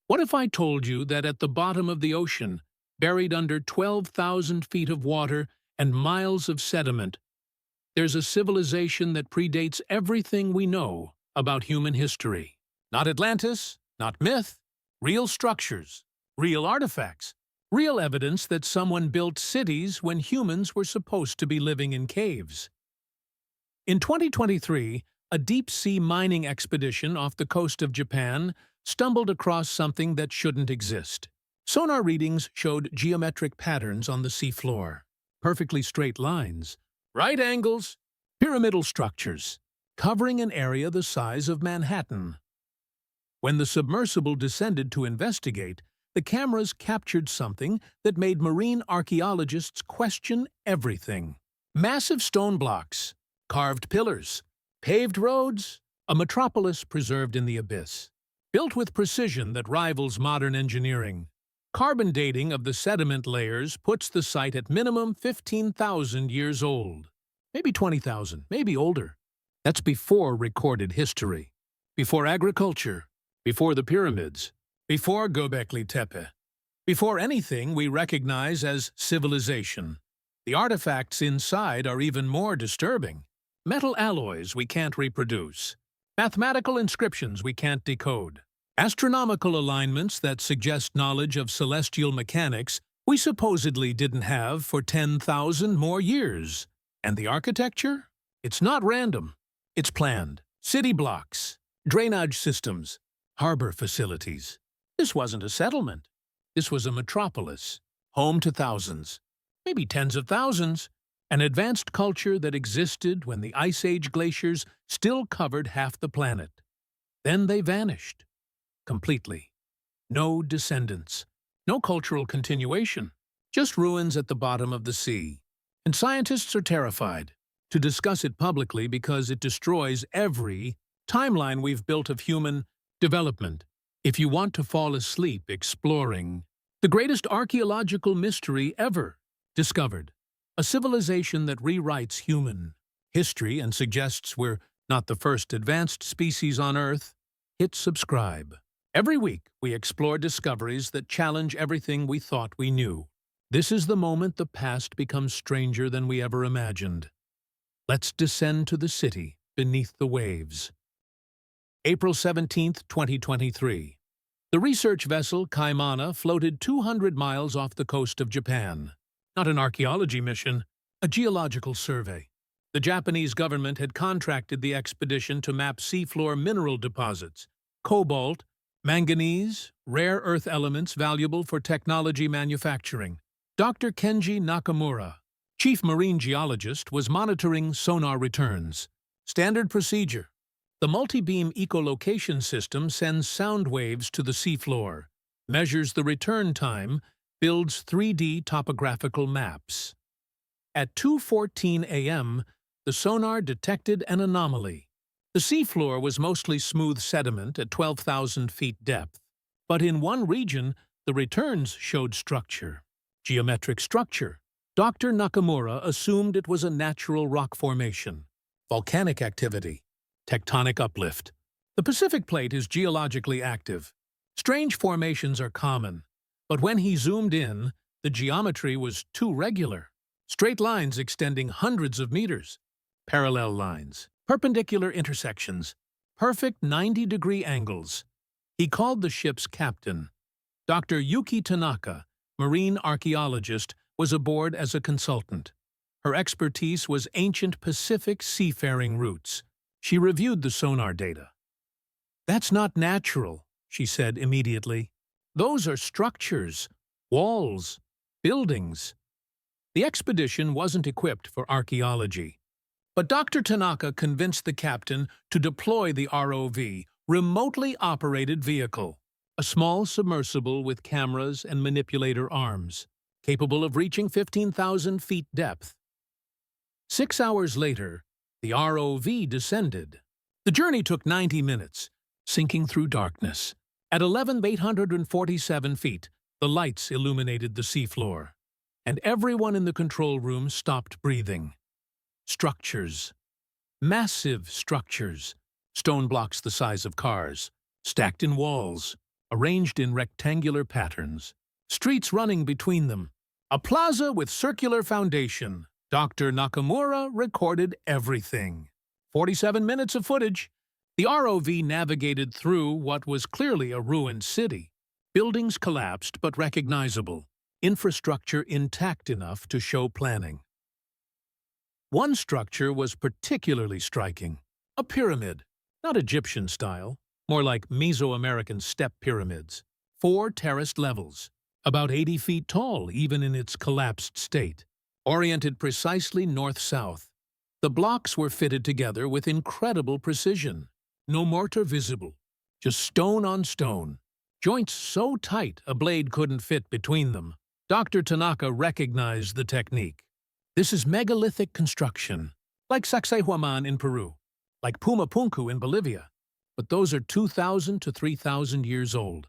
What if I told you that at the bottom of the ocean, buried under 12,000 feet of water and miles of sediment, there's a civilization that predates everything we know about human history? Not Atlantis, not myth, real structures, real artifacts, real evidence that someone built cities when humans were supposed to be living in caves. In 2023, a deep-sea mining expedition off the coast of Japan stumbled across something that shouldn't exist. Sonar readings showed geometric patterns on the seafloor, perfectly straight lines, right angles, pyramidal structures, covering an area the size of Manhattan. When the submersible descended to investigate, the cameras captured something that made marine archaeologists question everything. Massive stone blocks, carved pillars, paved roads, a metropolis preserved in the abyss, built with precision that rivals modern engineering. Carbon dating of the sediment layers puts the site at minimum 15,000 years old. Maybe 20,000, maybe older. That's before recorded history, before agriculture, before the pyramids, before Göbekli Tepe, before anything we recognize as civilization. The artifacts inside are even more disturbing. Metal alloys we can't reproduce, mathematical inscriptions we can't decode, astronomical alignments that suggest knowledge of celestial mechanics we supposedly didn't have for 10,000 more years. And the architecture? It's not random. It's planned. City blocks, drainage systems, harbor facilities. This wasn't a settlement. This was a metropolis, home to thousands, maybe tens of thousands, an advanced culture that existed when the Ice Age glaciers still covered half the planet. Then they vanished. Completely. No descendants. No cultural continuation. Just ruins at the bottom of the sea. And scientists are terrified to discuss it publicly because it destroys every timeline we've built of human development. If you want to fall asleep exploring the greatest archaeological mystery ever discovered, a civilization that rewrites human history and suggests we're not the first advanced species on Earth, hit subscribe. Every week, we explore discoveries that challenge everything we thought we knew. This is the moment the past becomes stranger than we ever imagined. Let's descend to the city beneath the waves. April 17, 2023. The research vessel Kaimana floated 200 miles off the coast of Japan. Not an archaeology mission, a geological survey. The Japanese government had contracted the expedition to map seafloor mineral deposits, cobalt, manganese, rare earth elements valuable for technology manufacturing. Dr. Kenji Nakamura, chief marine geologist, was monitoring sonar returns. Standard procedure. The multi-beam echolocation system sends sound waves to the seafloor, measures the return time, builds 3D topographical maps. At 2:14 a.m., the sonar detected an anomaly. The seafloor was mostly smooth sediment at 12,000 feet depth, but in one region, the returns showed structure. Geometric structure. Dr. Nakamura assumed it was a natural rock formation. Volcanic activity. Tectonic uplift. The Pacific Plate is geologically active. Strange formations are common, but when he zoomed in, the geometry was too regular. Straight lines extending hundreds of meters. Parallel lines. Perpendicular intersections. Perfect 90-degree angles. He called the ship's captain. Dr. Yuki Tanaka, marine archaeologist, was aboard as a consultant. Her expertise was ancient Pacific seafaring routes. She reviewed the sonar data. "That's not natural," she said immediately. "Those are structures, walls, buildings." The expedition wasn't equipped for archaeology. But Dr. Tanaka convinced the captain to deploy the ROV, remotely operated vehicle, a small submersible with cameras and manipulator arms, capable of reaching 15,000 feet depth. 6 hours later, the ROV descended. The journey took 90 minutes, sinking through darkness. At 11,847 feet, the lights illuminated the seafloor, and everyone in the control room stopped breathing. Structures. Massive structures. Stone blocks the size of cars, stacked in walls. arranged in rectangular patterns, streets running between them, a plaza with circular foundation. Dr. Nakamura recorded everything. 47 minutes of footage. The ROV navigated through what was clearly a ruined city. Buildings collapsed but recognizable, infrastructure intact enough to show planning. One structure was particularly striking, a pyramid, not Egyptian style, more like Mesoamerican step pyramids. 4 terraced levels, about 80 feet tall even in its collapsed state, oriented precisely north-south. The blocks were fitted together with incredible precision. No mortar visible, just stone on stone. Joints so tight a blade couldn't fit between them. Dr. Tanaka recognized the technique. This is megalithic construction, like Sacsayhuaman in Peru, like Pumapunku in Bolivia. But those are 2,000 to 3,000 years old.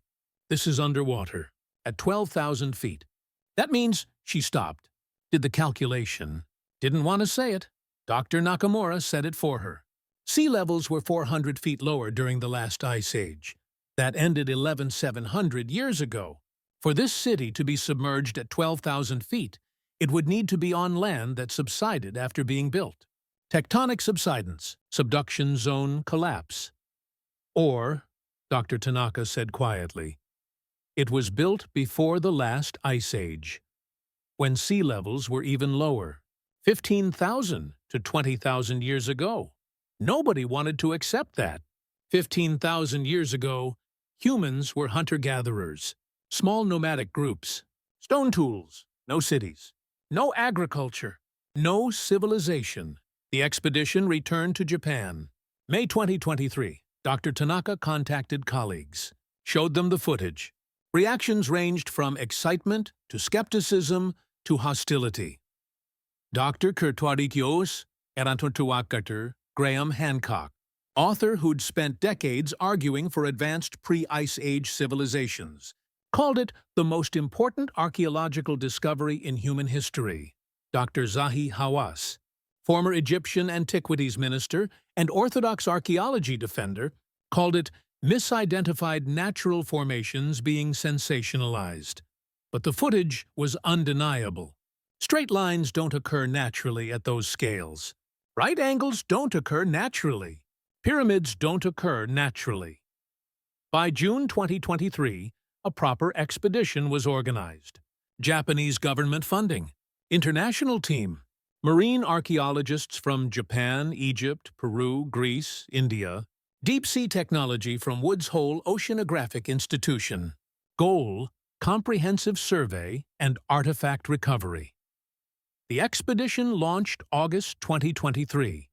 This is underwater, at 12,000 feet. That means she stopped, did the calculation, didn't want to say it. Dr. Nakamura said it for her. Sea levels were 400 feet lower during the last ice age. That ended 11,700 years ago. For this city to be submerged at 12,000 feet, it would need to be on land that subsided after being built. Tectonic subsidence, subduction zone collapse. Or, Dr. Tanaka said quietly, it was built before the last ice age, when sea levels were even lower, 15,000 to 20,000 years ago. Nobody wanted to accept that. 15,000 years ago, humans were hunter-gatherers, small nomadic groups, stone tools, no cities, no agriculture, no civilization. The expedition returned to Japan. May 2023, Dr. Tanaka contacted colleagues, showed them the footage. Reactions ranged from excitement to skepticism to hostility. Dr. Kurtwarikios Erantotuakater Graham Hancock, author who'd spent decades arguing for advanced pre-Ice Age civilizations, called it the most important archaeological discovery in human history. Dr. Zahi Hawass, former Egyptian antiquities minister and Orthodox archaeology defender, called it misidentified natural formations being sensationalized. But the footage was undeniable. Straight lines don't occur naturally at those scales. Right angles don't occur naturally. Pyramids don't occur naturally. By June 2023, a proper expedition was organized. Japanese government funding, international team, marine archaeologists from Japan, Egypt, Peru, Greece, India, deep-sea technology from Woods Hole Oceanographic Institution. Goal: comprehensive survey and artifact recovery. The expedition launched August 2023.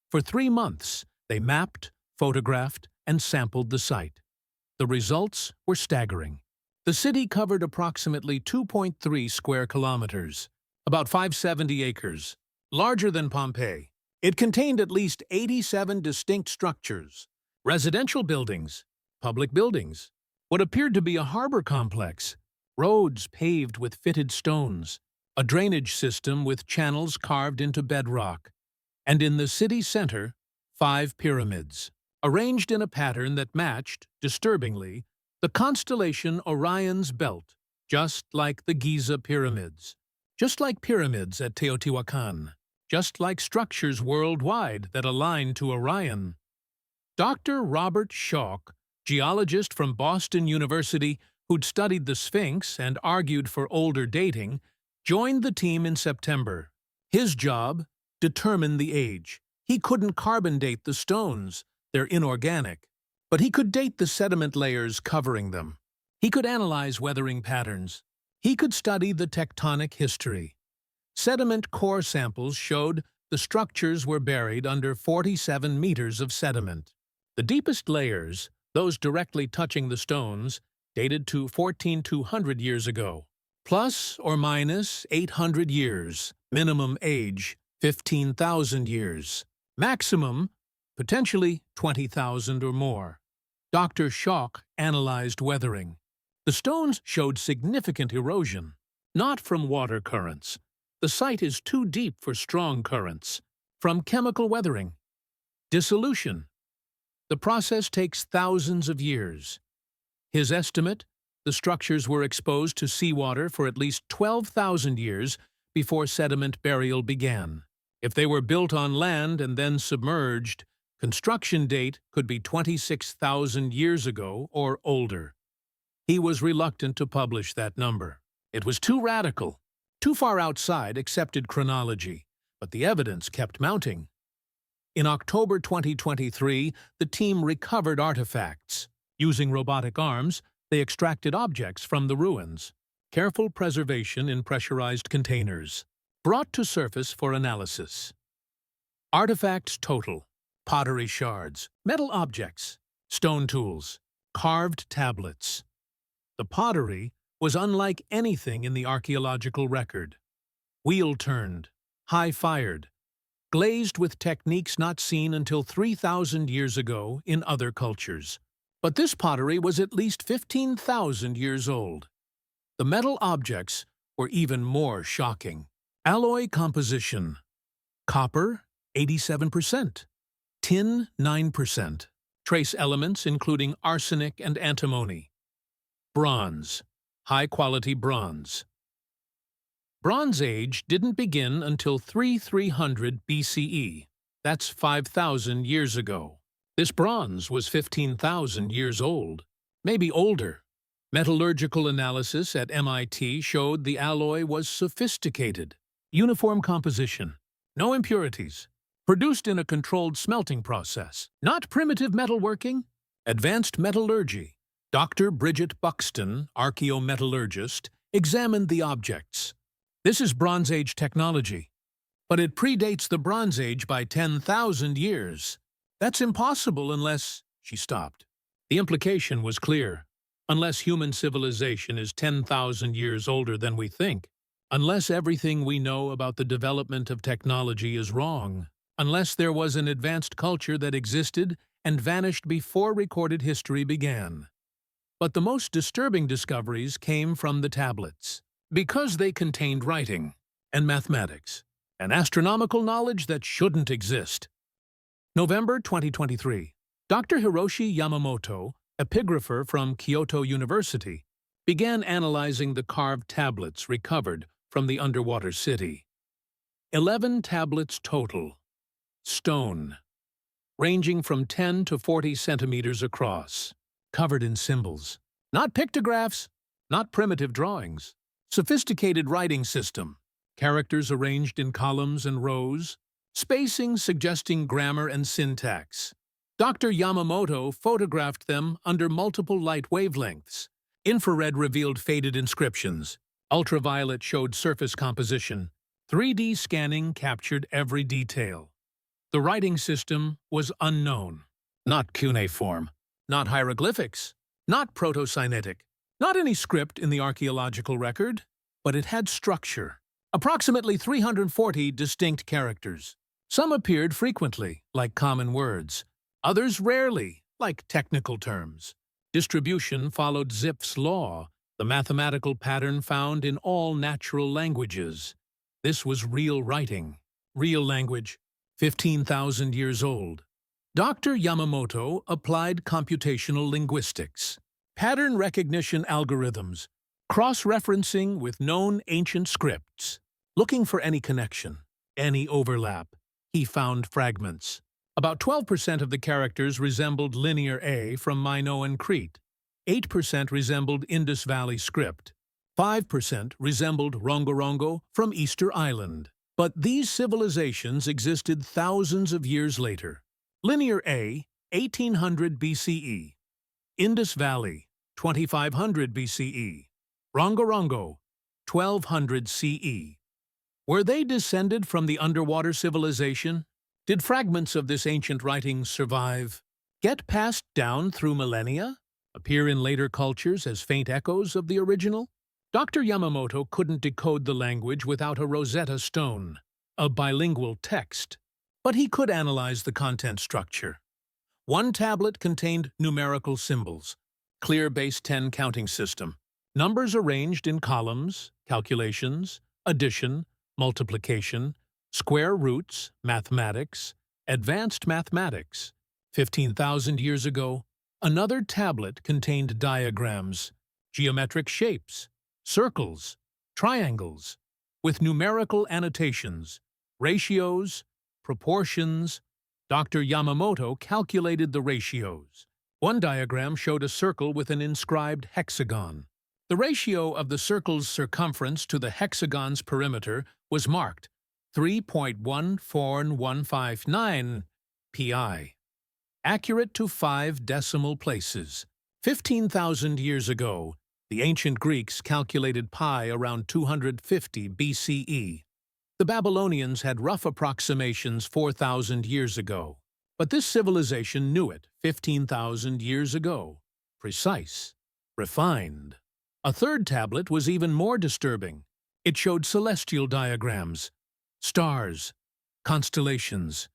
For 3 months, they mapped, photographed, and sampled the site. The results were staggering. The city covered approximately 2.3 square kilometers, about 570 acres, larger than Pompeii. It contained at least 87 distinct structures, residential buildings, public buildings, what appeared to be a harbor complex, roads paved with fitted stones, a drainage system with channels carved into bedrock, and in the city center, 5 pyramids, arranged in a pattern that matched, disturbingly, the constellation Orion's belt, just like the Giza pyramids, just like pyramids at Teotihuacan, just like structures worldwide that align to Orion. Dr. Robert Schoch, geologist from Boston University who'd studied the Sphinx and argued for older dating, joined the team in September. His job? Determine the age. He couldn't carbon date the stones, they're inorganic, but he could date the sediment layers covering them. He could analyze weathering patterns. He could study the tectonic history. Sediment core samples showed the structures were buried under 47 meters of sediment. The deepest layers, those directly touching the stones, dated to 14,200 years ago. Plus or minus 800 years. Minimum age, 15,000 years. Maximum, potentially 20,000 or more. Dr. Schoch analyzed weathering. The stones showed significant erosion, not from water currents. The site is too deep for strong currents. From chemical weathering. Dissolution. The process takes thousands of years. His estimate: the structures were exposed to seawater for at least 12,000 years before sediment burial began. If they were built on land and then submerged, construction date could be 26,000 years ago or older. He was reluctant to publish that number. It was too radical, too far outside accepted chronology, but the evidence kept mounting. In October 2023, the team recovered artifacts. Using robotic arms, they extracted objects from the ruins. Careful preservation in pressurized containers. Brought to surface for analysis. Artifacts total: pottery shards, metal objects, stone tools, carved tablets. The pottery was unlike anything in the archaeological record. Wheel-turned, high-fired, glazed with techniques not seen until 3,000 years ago in other cultures. But this pottery was at least 15,000 years old. The metal objects were even more shocking. Alloy composition: copper, 87%, tin, 9%, trace elements including arsenic and antimony. Bronze, high-quality bronze. Bronze Age didn't begin until 3300 BCE. That's 5,000 years ago. This bronze was 15,000 years old, maybe older. Metallurgical analysis at MIT showed the alloy was sophisticated. Uniform composition, no impurities. Produced in a controlled smelting process. Not primitive metalworking. Advanced metallurgy. Dr. Bridget Buxton, archaeometallurgist, examined the objects. This is Bronze Age technology, but it predates the Bronze Age by 10,000 years. That's impossible unless... She stopped. The implication was clear. Unless human civilization is 10,000 years older than we think. Unless everything we know about the development of technology is wrong. Unless there was an advanced culture that existed and vanished before recorded history began. But the most disturbing discoveries came from the tablets, because they contained writing and mathematics, and astronomical knowledge that shouldn't exist. November 2023. Dr. Hiroshi Yamamoto, epigrapher from Kyoto University, began analyzing the carved tablets recovered from the underwater city. 11 tablets total. Stone, ranging from 10 to 40 centimeters across, covered in symbols. Not pictographs, not primitive drawings. Sophisticated writing system, characters arranged in columns and rows, spacing suggesting grammar and syntax. Dr. Yamamoto photographed them under multiple light wavelengths. Infrared revealed faded inscriptions. Ultraviolet showed surface composition. 3D scanning captured every detail. The writing system was unknown. Not cuneiform, not hieroglyphics, not proto-Sinitic, not any script in the archaeological record, but it had structure. Approximately 340 distinct characters. Some appeared frequently, like common words. Others rarely, like technical terms. Distribution followed Zipf's law, the mathematical pattern found in all natural languages. This was real writing, real language, 15,000 years old. Dr. Yamamoto applied computational linguistics, pattern recognition algorithms, cross-referencing with known ancient scripts. Looking for any connection, any overlap, he found fragments. About 12% of the characters resembled Linear A from Minoan Crete. 8% resembled Indus Valley script. 5% resembled Rongorongo from Easter Island. But these civilizations existed thousands of years later. Linear A, 1800 BCE. Indus Valley, 2500 BCE. Rongorongo, 1200 CE. Were they descended from the underwater civilization? Did fragments of this ancient writing survive? Get passed down through millennia? Appear in later cultures as faint echoes of the original? Dr. Yamamoto couldn't decode the language without a Rosetta Stone, a bilingual text. But he could analyze the content structure. One tablet contained numerical symbols, clear base 10 counting system, numbers arranged in columns, calculations, addition, multiplication, square roots, mathematics, advanced mathematics. 15,000 years ago, Another tablet contained diagrams, geometric shapes, circles, triangles, with numerical annotations, ratios, proportions. Dr. Yamamoto calculated the ratios. One diagram showed a circle with an inscribed hexagon. The ratio of the circle's circumference to the hexagon's perimeter was marked 3.14159 pi, accurate to 5 decimal places. 15,000 years ago, the ancient Greeks calculated pi around 250 BCE. The Babylonians had rough approximations 4,000 years ago. But this civilization knew it 15,000 years ago. Precise. Refined. A third tablet was even more disturbing. It showed celestial diagrams, stars, constellations.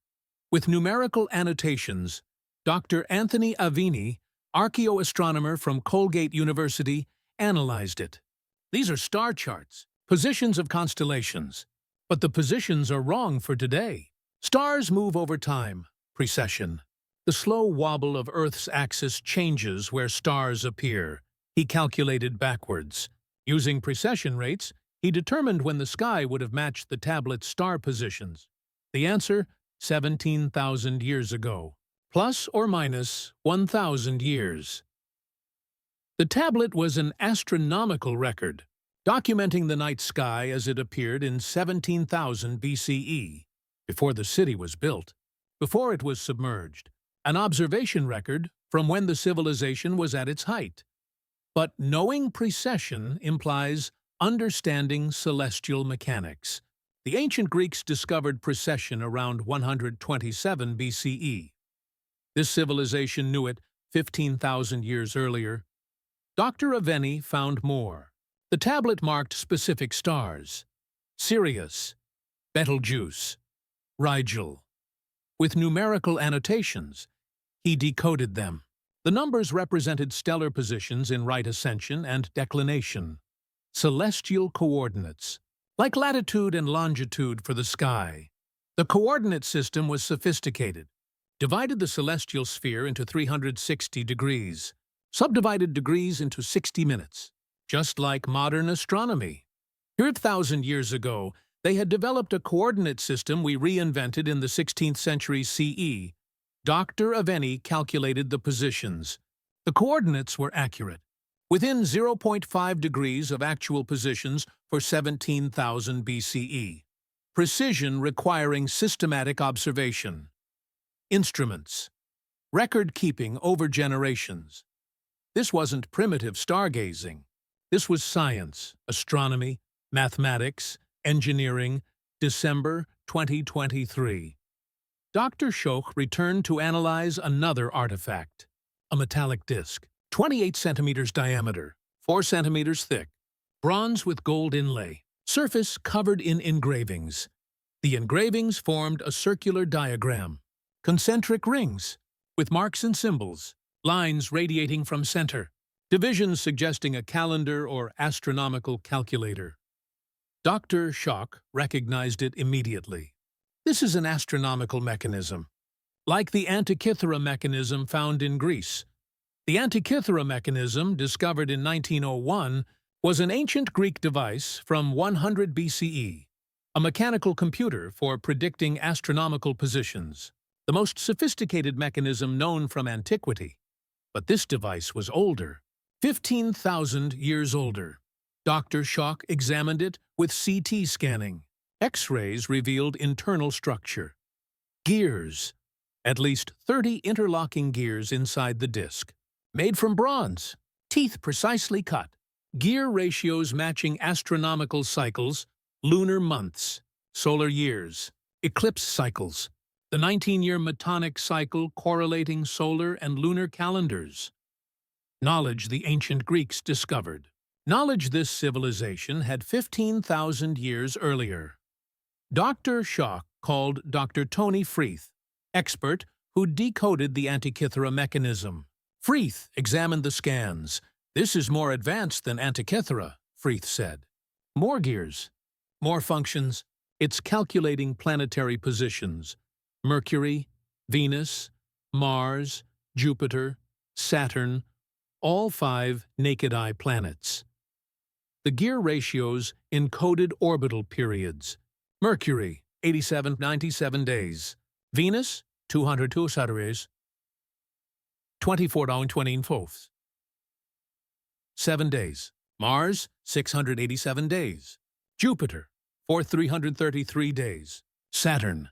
With numerical annotations, Dr. Anthony Avini, archaeoastronomer from Colgate University, analyzed it. These are star charts, positions of constellations. But the positions are wrong for today. Stars move over time. Precession. The slow wobble of Earth's axis changes where stars appear. He calculated backwards. Using precession rates, he determined when the sky would have matched the tablet's star positions. The answer, 17,000 years ago. Plus or minus 1,000 years. The tablet was an astronomical record, documenting the night sky as it appeared in 17,000 BCE, before the city was built, before it was submerged, an observation record from when the civilization was at its height. But knowing precession implies understanding celestial mechanics. The ancient Greeks discovered precession around 127 BCE. This civilization knew it 15,000 years earlier. Dr. Aveni found more. The tablet marked specific stars: Sirius, Betelgeuse, Rigel. With numerical annotations, he decoded them. The numbers represented stellar positions in right ascension and declination, celestial coordinates, like latitude and longitude for the sky. The coordinate system was sophisticated, divided the celestial sphere into 360 degrees, subdivided degrees into 60 minutes. Just like modern astronomy. 3,000 years ago, they had developed a coordinate system we reinvented in the 16th century CE. Dr. Aveni calculated the positions. The coordinates were accurate, within 0.5 degrees of actual positions for 17,000 BCE. Precision requiring systematic observation. Instruments. Record-keeping over generations. This wasn't primitive stargazing. This was science, astronomy, mathematics, engineering. December 2023. Dr. Schoch returned to analyze another artifact, a metallic disc, 28 centimeters diameter, 4 centimeters thick, bronze with gold inlay, surface covered in engravings. The engravings formed a circular diagram, concentric rings, with marks and symbols, lines radiating from center. Divisions suggesting a calendar or astronomical calculator. Dr. Schoch recognized it immediately. This is an astronomical mechanism, like the Antikythera mechanism found in Greece. The Antikythera mechanism, discovered in 1901, was an ancient Greek device from 100 BCE, a mechanical computer for predicting astronomical positions, the most sophisticated mechanism known from antiquity. But this device was older. 15,000 years older. Dr. Schoch examined it with CT scanning. X-rays revealed internal structure. Gears. At least 30 interlocking gears inside the disc. Made from bronze. Teeth precisely cut. Gear ratios matching astronomical cycles, lunar months, solar years, eclipse cycles. The 19-year Metonic cycle correlating solar and lunar calendars. Knowledge the ancient Greeks discovered. Knowledge this civilization had 15,000 years earlier. Dr. Schoch called Dr. Tony Freeth, expert who decoded the Antikythera mechanism. Freeth examined the scans. "This is more advanced than Antikythera," Freeth said. "More gears, more functions. It's calculating planetary positions. Mercury, Venus, Mars, Jupiter, Saturn, all 5 naked-eye planets. The gear ratios encoded orbital periods. Mercury, 87-97 days. Venus, 202 days. 24 7 days. Mars, 687 days. Jupiter, 333 days. Saturn,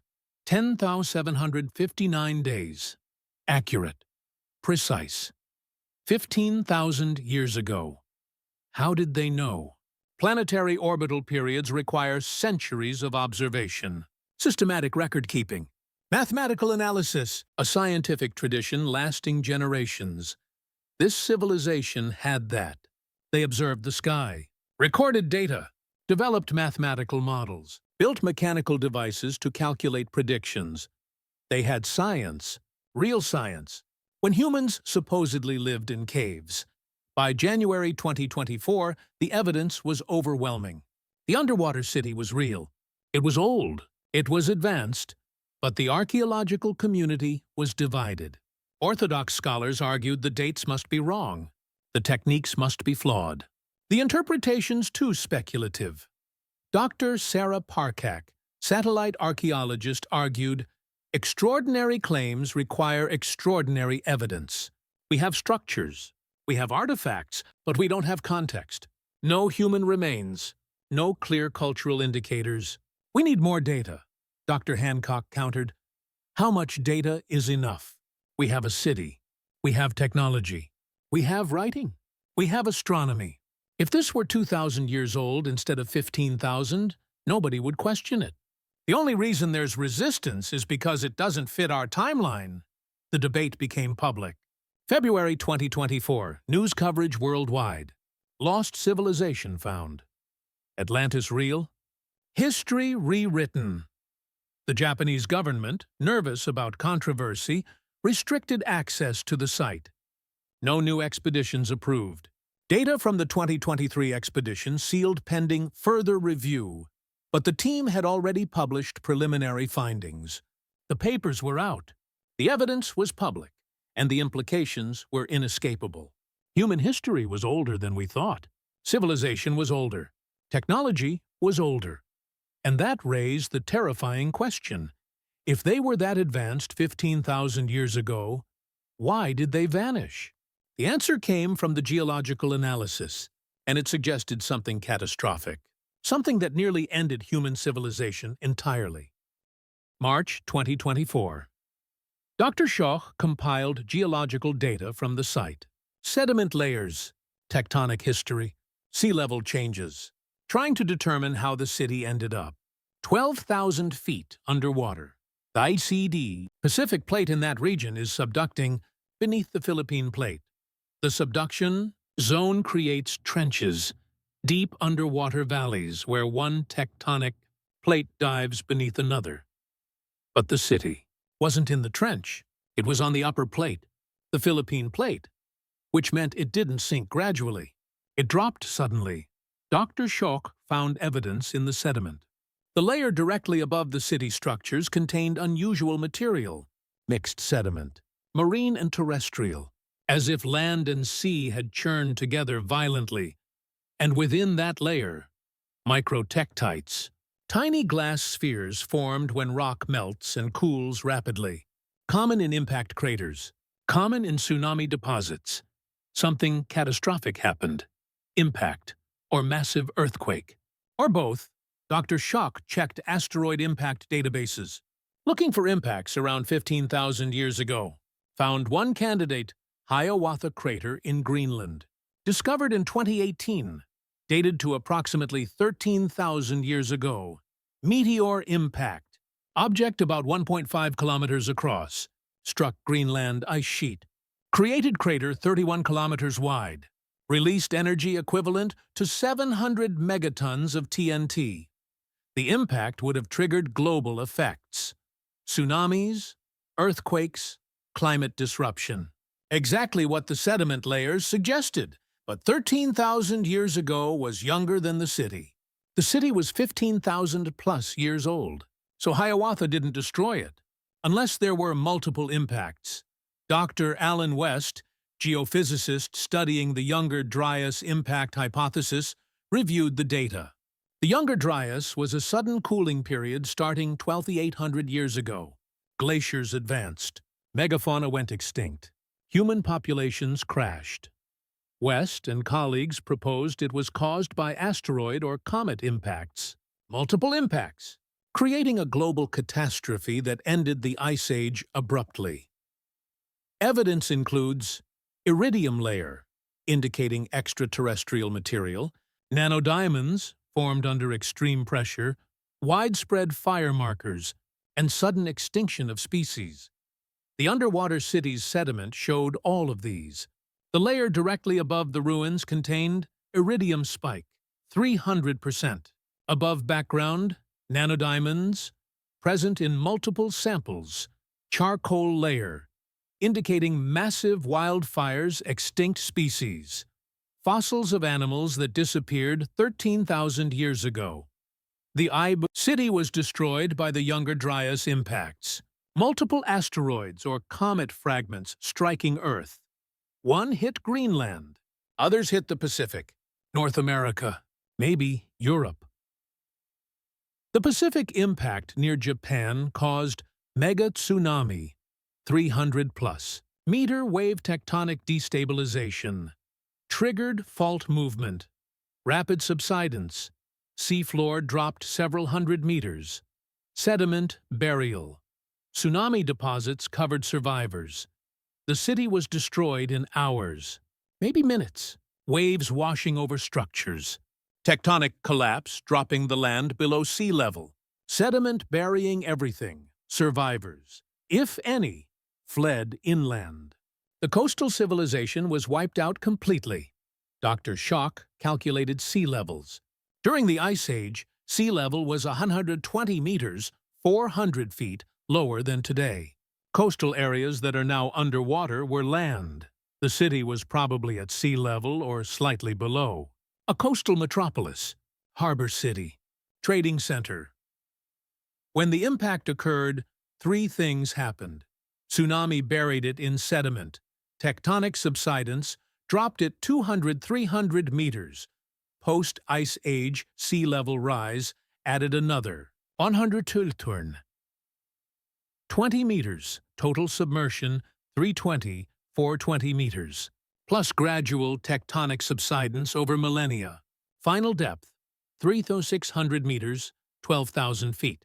10,759 days. Accurate. Precise. 15,000 years ago. How did they know? Planetary orbital periods require centuries of observation, systematic record-keeping, mathematical analysis, a scientific tradition lasting generations. This civilization had that. They observed the sky, recorded data, developed mathematical models, built mechanical devices to calculate predictions. They had science, real science, when humans supposedly lived in caves. By January 2024, the evidence was overwhelming. The underwater city was real. It was old. It was advanced. But the archaeological community was divided. Orthodox scholars argued the dates must be wrong. The techniques must be flawed. The interpretations too speculative. Dr. Sarah Parcak, satellite archaeologist, argued, extraordinary claims require extraordinary evidence. We have structures. We have artifacts, but we don't have context. No human remains. No clear cultural indicators. We need more data. Dr. Hancock countered, how much data is enough? We have a city. We have technology. We have writing. We have astronomy. If this were 2,000 years old instead of 15,000, nobody would question it. The only reason there's resistance is because it doesn't fit our timeline. The debate became public. February 2024, news coverage worldwide. Lost civilization found. Atlantis real? History rewritten. The Japanese government, nervous about controversy, restricted access to the site. No new expeditions approved. Data from the 2023 expedition sealed pending further review, but the team had already published preliminary findings. The papers were out. The evidence was public, and the implications were inescapable. Human history was older than we thought. Civilization was older. Technology was older. And that raised the terrifying question. If they were that advanced 15,000 years ago, why did they vanish? The answer came from the geological analysis, and it suggested something catastrophic, something that nearly ended human civilization entirely. March 2024. Dr. Schoch compiled geological data from the site. Sediment layers, tectonic history, sea level changes, trying to determine how the city ended up. 12,000 feet underwater. The ICD, Pacific Plate in that region, is subducting beneath the Philippine Plate. The subduction zone creates trenches, deep underwater valleys where one tectonic plate dives beneath another. But the city wasn't in the trench. It was on the upper plate, the Philippine Plate, which meant it didn't sink gradually. It dropped suddenly. Dr. Schoch found evidence in the sediment. The layer directly above the city structures contained unusual material, mixed sediment, marine and terrestrial, as if land and sea had churned together violently. And within that layer, microtectites, tiny glass spheres formed when rock melts and cools rapidly, common in impact craters, common in tsunami deposits. Something catastrophic happened. Impact, or massive earthquake, or both. Dr. Schoch checked asteroid impact databases, looking for impacts around 15,000 years ago. Found one candidate, Hiawatha Crater in Greenland, discovered in 2018, dated to approximately 13,000 years ago. Meteor impact, object about 1.5 kilometers across, struck Greenland ice sheet. Created crater 31 kilometers wide. Released energy equivalent to 700 megatons of TNT. The impact would have triggered global effects. Tsunamis, earthquakes, climate disruption. Exactly what the sediment layers suggested, but 13,000 years ago was younger than the city. The city was 15,000 plus years old, so Hiawatha didn't destroy it, unless there were multiple impacts. Dr. Alan West, Geophysicists studying the Younger Dryas impact hypothesis reviewed the data. The Younger Dryas was a sudden cooling period starting 12,800 years ago. Glaciers advanced. Megafauna went extinct. Human populations crashed. West and colleagues proposed it was caused by asteroid or comet impacts. Multiple impacts, creating a global catastrophe that ended the Ice Age abruptly. Evidence includes iridium layer, indicating extraterrestrial material, nanodiamonds, formed under extreme pressure, widespread fire markers, and sudden extinction of species. The underwater city's sediment showed all of these. The layer directly above the ruins contained iridium spike, 300%. Above background, nanodiamonds, present in multiple samples, charcoal layer, indicating massive wildfires, extinct species, fossils of animals that disappeared 13,000 years ago. The city was destroyed by the Younger Dryas impacts. Multiple asteroids or comet fragments striking Earth. One hit Greenland, others hit the Pacific, North America, maybe Europe. The Pacific impact near Japan caused mega tsunami, 300+ meter wave tectonic destabilization, triggered fault movement, rapid subsidence, seafloor dropped several hundred meters, sediment burial, tsunami deposits covered survivors. The city was destroyed in hours, maybe minutes, waves washing over structures, tectonic collapse dropping the land below sea level, sediment burying everything, survivors, if any, fled inland. The coastal civilization was wiped out completely. Dr. Schock calculated sea levels. During the Ice Age, sea level was 120 meters, 400 feet, lower than today. Coastal areas that are now underwater were land. The city was probably at sea level or slightly below. A coastal metropolis, harbor city, trading center. When the impact occurred, three things happened. Tsunami buried it in sediment. Tectonic subsidence dropped it 200-300 meters. Post-Ice Age sea level rise added another 100 turn. 20 meters, total submersion 320-420 meters, plus gradual tectonic subsidence over millennia. Final depth 3,600 meters, 12,000 feet.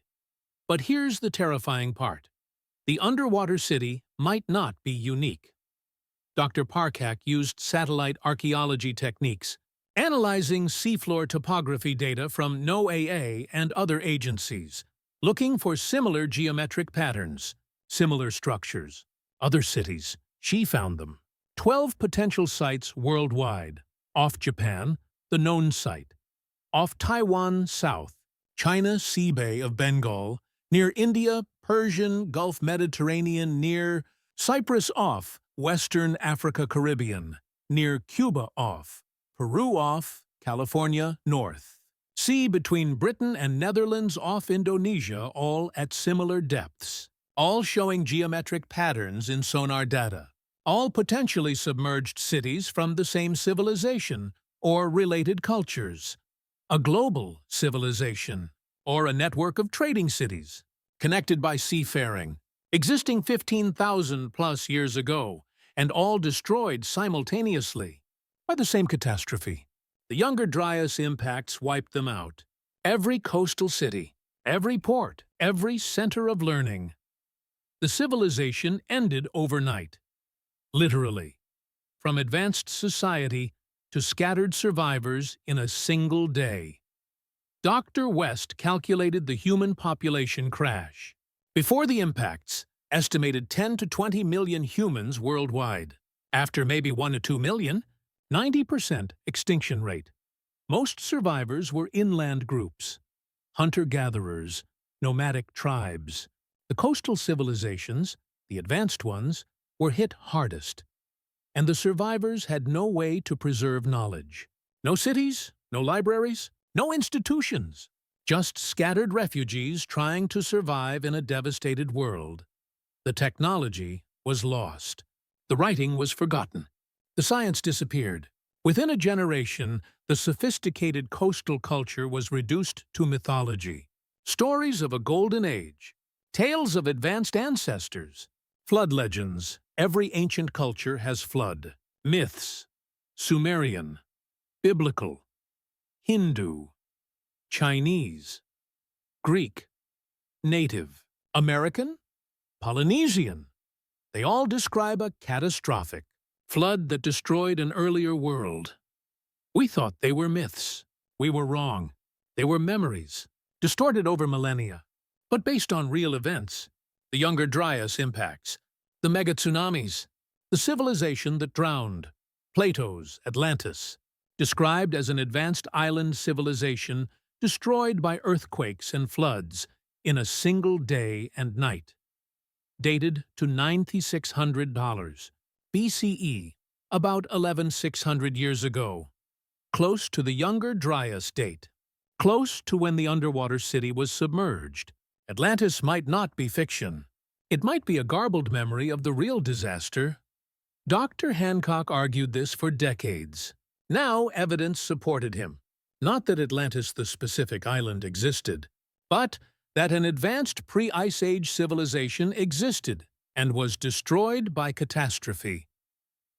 But here's the terrifying part. The underwater city might not be unique. Dr. Parkak used satellite archaeology techniques, analyzing seafloor topography data from NOAA and other agencies, looking for similar geometric patterns, similar structures. Other cities, she found them. 12 potential sites worldwide. Off Japan, the known site. Off Taiwan south, China Sea Bay of Bengal, near India, Persian, Gulf Mediterranean, near Cyprus off, Western Africa Caribbean, near Cuba off, Peru off, California north. Sea between Britain and Netherlands off Indonesia, all at similar depths, all showing geometric patterns in sonar data, all potentially submerged cities from the same civilization or related cultures, a global civilization, or a network of trading cities, connected by seafaring, existing 15,000+ years ago, and all destroyed simultaneously by the same catastrophe. The Younger Dryas impacts wiped them out. Every coastal city, every port, every center of learning. The civilization ended overnight. Literally. From advanced society to scattered survivors in a single day. Dr. West calculated the human population crash. Before the impacts, estimated 10 to 20 million humans worldwide. After maybe 1 to 2 million, 90% extinction rate. Most survivors were inland groups, hunter-gatherers, nomadic tribes. The coastal civilizations, the advanced ones, were hit hardest. And the survivors had no way to preserve knowledge. No cities, no libraries, no institutions. Just scattered refugees trying to survive in a devastated world. The technology was lost. The writing was forgotten. The science disappeared. Within a generation, the sophisticated coastal culture was reduced to mythology. Stories of a golden age, tales of advanced ancestors, flood legends. Every ancient culture has flood. Myths: Sumerian, Biblical, Hindu, Chinese, Greek, Native, American, Polynesian. They all describe a catastrophic flood that destroyed an earlier world. We thought they were myths. We were wrong. They were memories, distorted over millennia, but based on real events. The Younger Dryas impacts, the megatsunamis, the civilization that drowned, Plato's Atlantis, described as an advanced island civilization destroyed by earthquakes and floods in a single day and night. Dated to $9,600 BCE, about 11,600 years ago. Close to the Younger Dryas date. Close to when the underwater city was submerged. Atlantis might not be fiction. It might be a garbled memory of the real disaster. Dr. Hancock argued this for decades. Now evidence supported him. Not that Atlantis, the specific island, existed, but that an advanced pre-Ice Age civilization existed and was destroyed by catastrophe.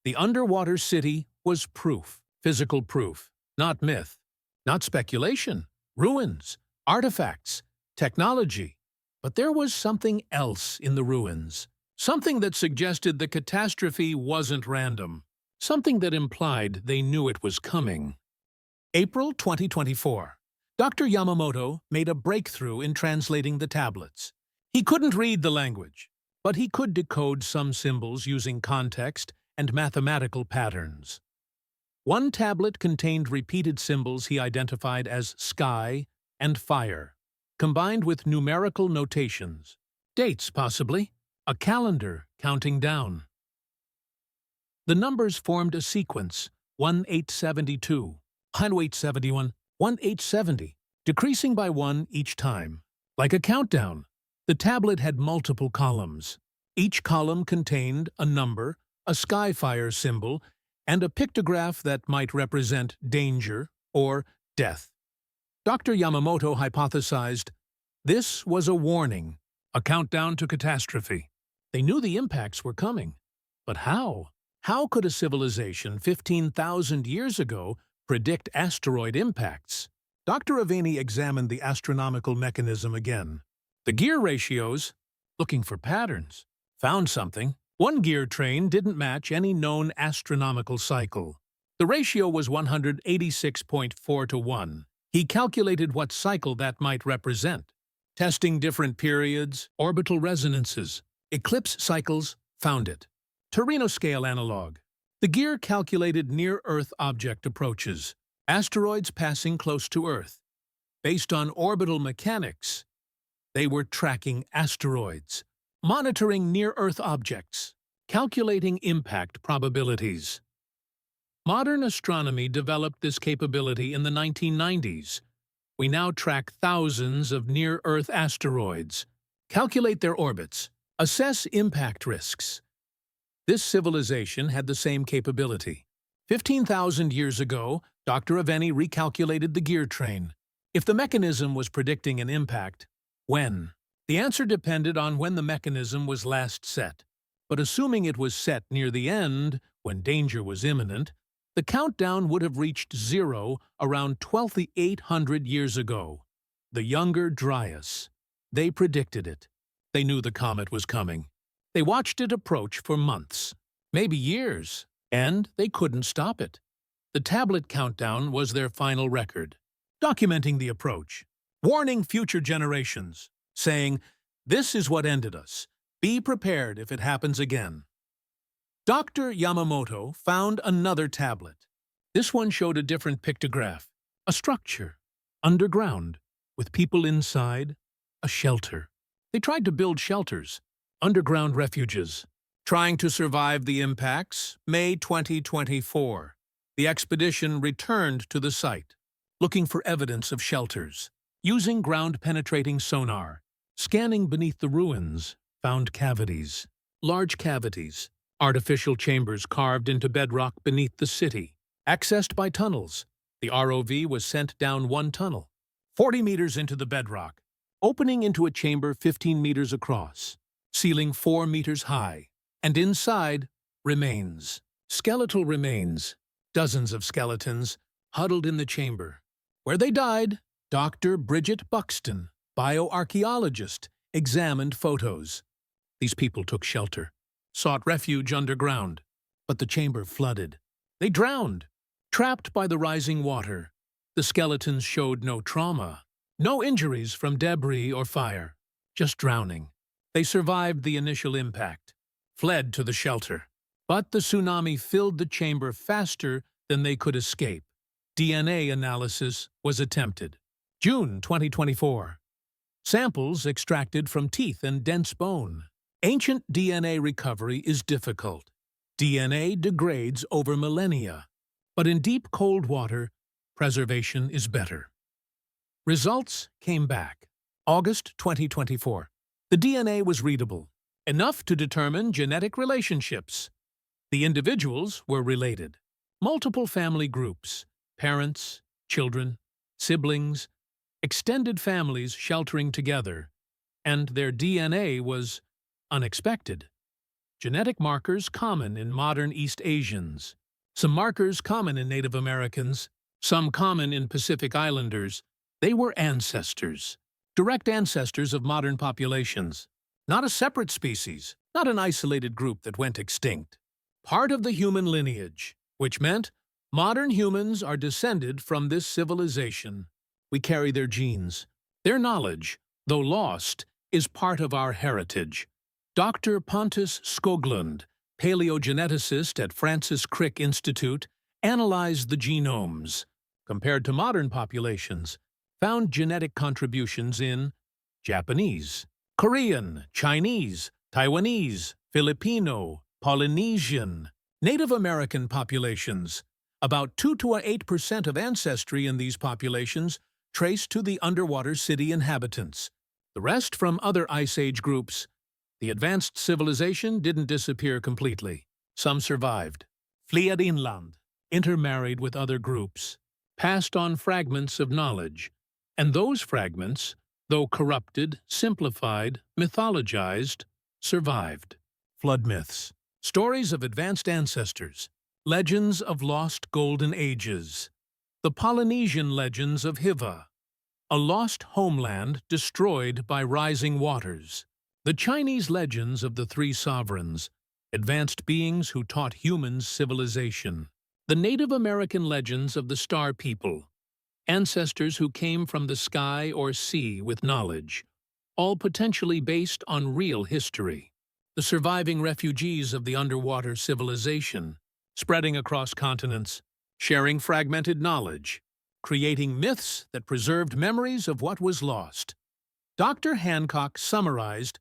The underwater city was proof, physical proof, not myth, not speculation, ruins, artifacts, technology. But there was something else in the ruins, something that suggested the catastrophe wasn't random, something that implied they knew it was coming. April 2024. Dr. Yamamoto made a breakthrough in translating the tablets. He couldn't read the language, but he could decode some symbols using context and mathematical patterns. One tablet contained repeated symbols he identified as sky and fire, combined with numerical notations. Dates, possibly. A calendar counting down. The numbers formed a sequence: 1872, 1871, 1870, decreasing by 1 each time. Like a countdown, the tablet had multiple columns. Each column contained a number, a skyfire symbol, and a pictograph that might represent danger or death. Dr. Yamamoto hypothesized this was a warning, a countdown to catastrophe. They knew the impacts were coming. But how? How could a civilization 15,000 years ago predict asteroid impacts? Dr. Aveni examined the astronomical mechanism again. The gear ratios, looking for patterns, found something. One gear train didn't match any known astronomical cycle. The ratio was 186.4 to 1. He calculated what cycle that might represent. Testing different periods, orbital resonances, eclipse cycles, found it. Torino scale analog. The gear calculated near-Earth object approaches, asteroids passing close to Earth. Based on orbital mechanics, they were tracking asteroids, monitoring near-Earth objects, calculating impact probabilities. Modern astronomy developed this capability in the 1990s. We now track thousands of near-Earth asteroids, calculate their orbits, assess impact risks. This civilization had the same capability. 15,000 years ago, Dr. Aveni recalculated the gear train. If the mechanism was predicting an impact, when? The answer depended on when the mechanism was last set. But assuming it was set near the end, when danger was imminent, the countdown would have reached zero around 12,800 years ago. The Younger Dryas. They predicted it. They knew the comet was coming. They watched it approach for months, maybe years, and they couldn't stop it. The tablet countdown was their final record, documenting the approach, warning future generations, saying, "This is what ended us. Be prepared if it happens again." Dr. Yamamoto found another tablet. This one showed a different pictograph, a structure, underground, with people inside, a shelter. They tried to build shelters, underground refuges, trying to survive the impacts. May 2024. The expedition returned to the site, looking for evidence of shelters. Using ground-penetrating sonar, scanning beneath the ruins, found cavities, large cavities, Artificial chambers carved into bedrock beneath the city, accessed by tunnels. The ROV was sent down one tunnel, 40 meters into the bedrock, opening into a chamber 15 meters across, ceiling 4 meters high, and inside, remains. Skeletal remains, dozens of skeletons, huddled in the chamber. Where they died, Dr. Bridget Buxton, bioarchaeologist, examined photos. These people took shelter, sought refuge underground, but the chamber flooded. They drowned. Trapped by the rising water, the skeletons showed no trauma, no injuries from debris or fire, just drowning. They survived the initial impact, fled to the shelter. But the tsunami filled the chamber faster than they could escape. DNA analysis was attempted. June 2024. Samples extracted from teeth and dense bone. Ancient DNA recovery is difficult. DNA degrades over millennia. But in deep cold water, preservation is better. Results came back. August 2024. The DNA was readable, enough to determine genetic relationships. The individuals were related. Multiple family groups, parents, children, siblings, extended families sheltering together, and their DNA was unexpected. Genetic markers common in modern East Asians. Some markers common in Native Americans, some common in Pacific Islanders. They were ancestors, direct ancestors of modern populations, not a separate species, not an isolated group that went extinct. Part of the human lineage, which meant modern humans are descended from this civilization. We carry their genes. Their knowledge, though lost, is part of our heritage. Dr. Pontus Skoglund, paleogeneticist at Francis Crick Institute, analyzed the genomes, compared to modern populations, found genetic contributions in Japanese, Korean, Chinese, Taiwanese, Filipino, Polynesian, Native American populations. About 2 to 8% of ancestry in these populations traced to the underwater city inhabitants. The rest from other Ice Age groups. The advanced civilization didn't disappear completely. Some survived, fled inland, intermarried with other groups, passed on fragments of knowledge, and those fragments, though corrupted, simplified, mythologized, survived. Flood myths, stories of advanced ancestors, legends of lost golden ages. The Polynesian legends of Hiva, a lost homeland destroyed by rising waters. The Chinese legends of the three sovereigns, advanced beings who taught humans civilization. The Native American legends of the Star People, ancestors who came from the sky or sea with knowledge, all potentially based on real history. The surviving refugees of the underwater civilization, spreading across continents, sharing fragmented knowledge, creating myths that preserved memories of what was lost. Dr. Hancock summarized,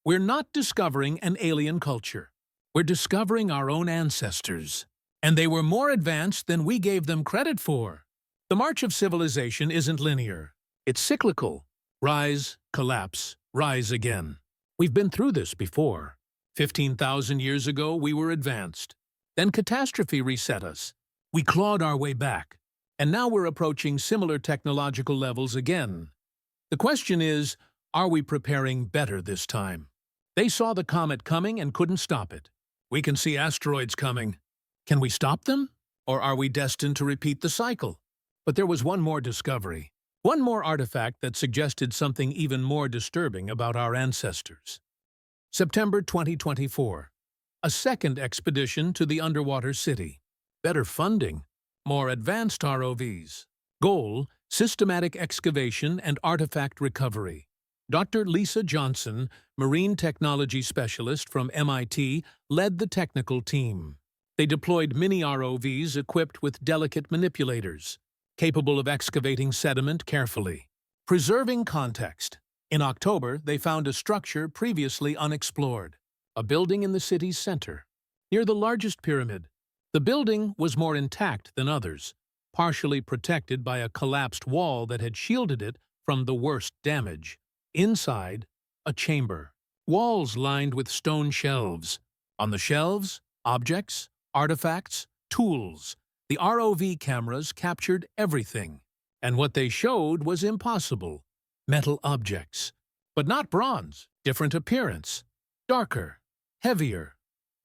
"We're not discovering an alien culture. We're discovering our own ancestors. And they were more advanced than we gave them credit for." The march of civilization isn't linear. It's cyclical. Rise, collapse, rise again. We've been through this before. 15,000 years ago, we were advanced. Then catastrophe reset us. We clawed our way back. And now we're approaching similar technological levels again. The question is, are we preparing better this time? They saw the comet coming and couldn't stop it. We can see asteroids coming. Can we stop them? Or are we destined to repeat the cycle? But there was one more discovery. One more artifact that suggested something even more disturbing about our ancestors. September 2024. A second expedition to the underwater city. Better funding. More advanced ROVs. Goal: systematic excavation and artifact recovery. Dr. Lisa Johnson, marine technology specialist from MIT, led the technical team. They deployed mini ROVs equipped with delicate manipulators, capable of excavating sediment carefully. Preserving context. In October, they found a structure previously unexplored, a building in the city's center, near the largest pyramid. The building was more intact than others, partially protected by a collapsed wall that had shielded it from the worst damage. Inside, a chamber. Walls lined with stone shelves, On the shelves, objects, artifacts, tools. The ROV cameras captured everything. And what they showed was impossible. Metal objects. But not bronze. Different appearance. Darker. Heavier.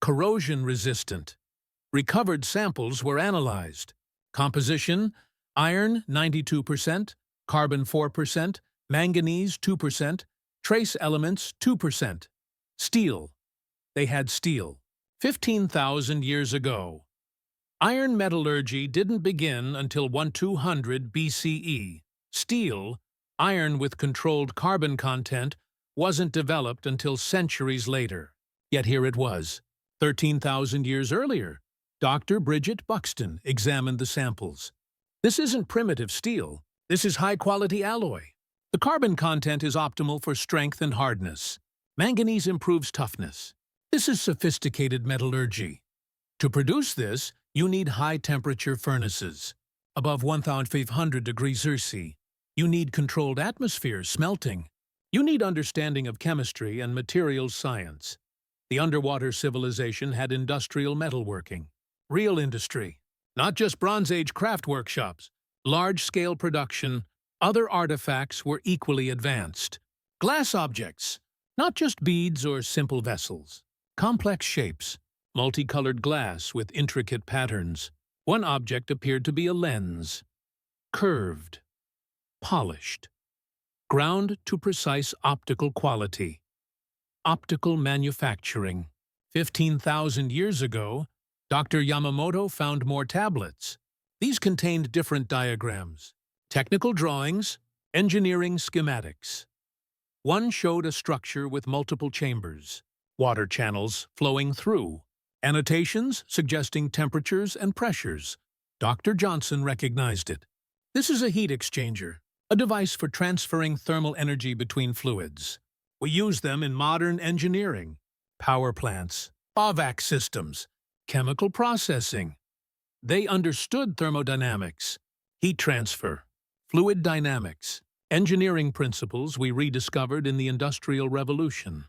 Corrosion-resistant. Recovered samples were analyzed. Composition: iron 92%, carbon 4%, manganese 2%, trace elements 2%. Steel. They had steel. 15,000 years ago. Iron metallurgy didn't begin until 1200 BCE. Steel, iron with controlled carbon content, wasn't developed until centuries later. Yet here it was. 13,000 years earlier, Dr. Bridget Buxton examined the samples. This isn't primitive steel. This is high-quality alloy. The carbon content is optimal for strength and hardness. Manganese improves toughness. This is sophisticated metallurgy. To produce this, you need high-temperature furnaces. Above 1,500 degrees Celsius. You need controlled atmospheres, smelting. You need understanding of chemistry and materials science. The underwater civilization had industrial metalworking. Real industry. Not just Bronze Age craft workshops. Large-scale production. Other artifacts were equally advanced. Glass objects. Not just beads or simple vessels. Complex shapes. Multicolored glass with intricate patterns. One object appeared to be a lens. Curved. Polished. Ground to precise optical quality. Optical manufacturing. 15,000 years ago, Dr. Yamamoto found more tablets. These contained different diagrams, technical drawings, engineering schematics. One showed a structure with multiple chambers, water channels flowing through, annotations suggesting temperatures and pressures. Dr. Johnson recognized it. This is a heat exchanger, a device for transferring thermal energy between fluids. We use them in modern engineering, power plants, HVAC systems, chemical processing. They understood thermodynamics, heat transfer, fluid dynamics, engineering principles we rediscovered in the Industrial Revolution.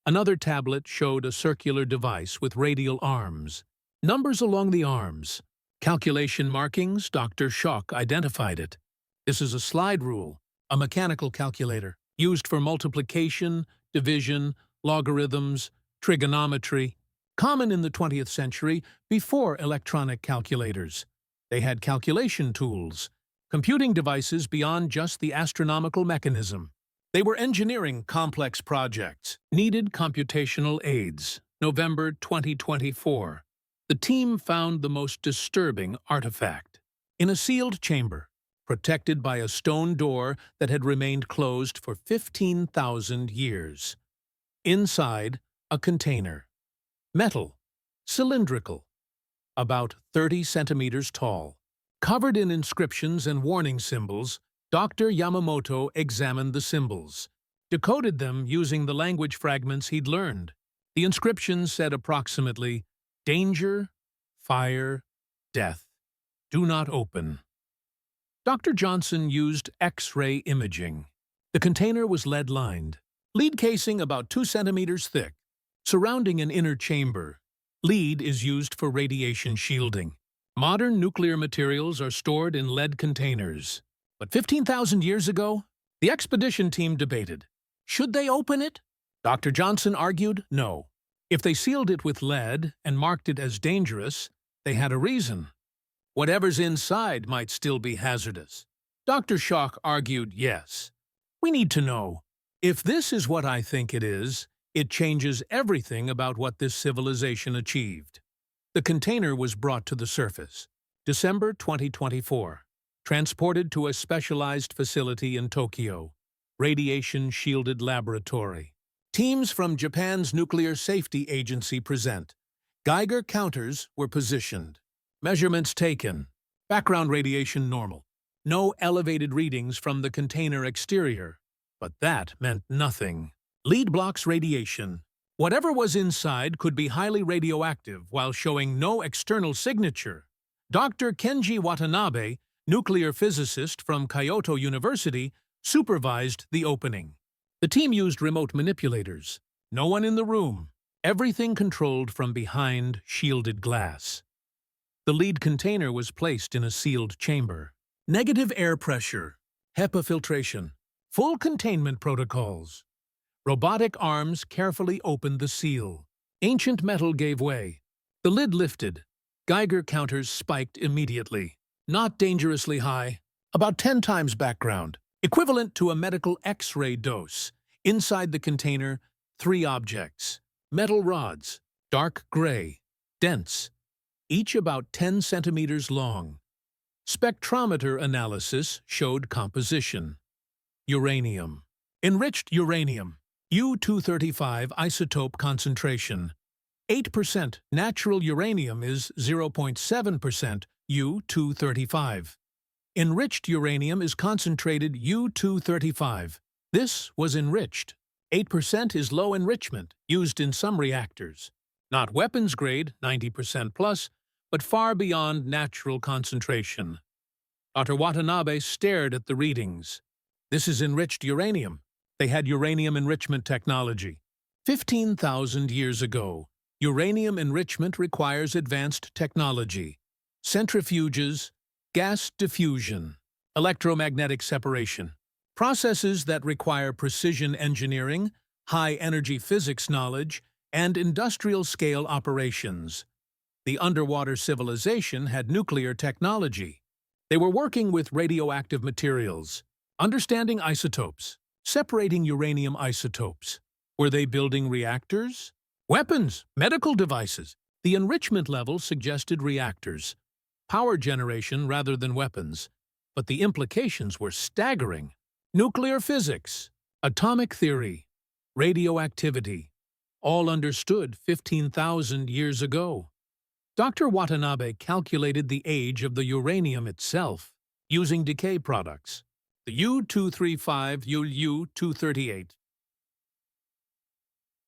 Another tablet showed a circular device with radial arms, numbers along the arms. Calculation markings, Dr. Schock identified it. This is a slide rule, a mechanical calculator, used for multiplication, division, logarithms, trigonometry, common in the 20th century before electronic calculators. They had calculation tools, computing devices beyond just the astronomical mechanism. They were engineering complex projects, needed computational aids. November 2024. The team found the most disturbing artifact. In a sealed chamber, protected by a stone door that had remained closed for 15,000 years. Inside, a container. Metal. Cylindrical. About 30 centimeters tall. Covered in inscriptions and warning symbols, Dr. Yamamoto examined the symbols, decoded them using the language fragments he'd learned. The inscriptions said approximately, "Danger, fire, death. Do not open." Dr. Johnson used X-ray imaging. The container was lead-lined, lead casing about 2 centimeters thick, surrounding an inner chamber. Lead is used for radiation shielding. Modern nuclear materials are stored in lead containers. But 15,000 years ago, the expedition team debated. Should they open it? Dr. Johnson argued no. If they sealed it with lead and marked it as dangerous, they had a reason. Whatever's inside might still be hazardous. Dr. Schock argued yes. We need to know. If this is what I think it is, it changes everything about what this civilization achieved. The container was brought to the surface. December 2024. Transported to a specialized facility in Tokyo. Radiation-shielded laboratory. Teams from Japan's Nuclear Safety Agency present. Geiger counters were positioned. Measurements taken. Background radiation normal. No elevated readings from the container exterior. But that meant nothing. Lead blocks radiation. Whatever was inside could be highly radioactive while showing no external signature. Dr. Kenji Watanabe, nuclear physicist from Kyoto University, supervised the opening. The team used remote manipulators. No one in the room. everything controlled from behind shielded glass. The lead container was placed in a sealed chamber. Negative air pressure, HEPA filtration, full containment protocols. Robotic arms carefully opened the seal. Ancient metal gave way. The lid lifted. Geiger counters spiked immediately. Not dangerously high, about 10 times background, equivalent to a medical X-ray dose. Inside the container, 3 objects. Metal rods, dark gray, dense, each about 10 centimeters long. Spectrometer analysis showed composition. Uranium. Enriched uranium. U-235 isotope concentration. 8% natural uranium is 0.7% U-235. Enriched uranium is concentrated U-235. This was enriched. 8% is low enrichment, used in some reactors. Not weapons grade, 90% plus, but far beyond natural concentration. Dr. Watanabe stared at the readings. This is enriched uranium. They had uranium enrichment technology. 15,000 years ago, uranium enrichment requires advanced technology. Centrifuges, gas diffusion, electromagnetic separation. Processes that require precision engineering, high-energy physics knowledge, and industrial-scale operations. The underwater civilization had nuclear technology. They were working with radioactive materials, understanding isotopes, separating uranium isotopes. Were they building reactors? Weapons, medical devices. The enrichment level suggested reactors, power generation rather than weapons, but the implications were staggering. Nuclear physics, atomic theory, radioactivity, all understood 15,000 years ago. Dr. Watanabe calculated the age of the uranium itself using decay products, the U-235 U-238.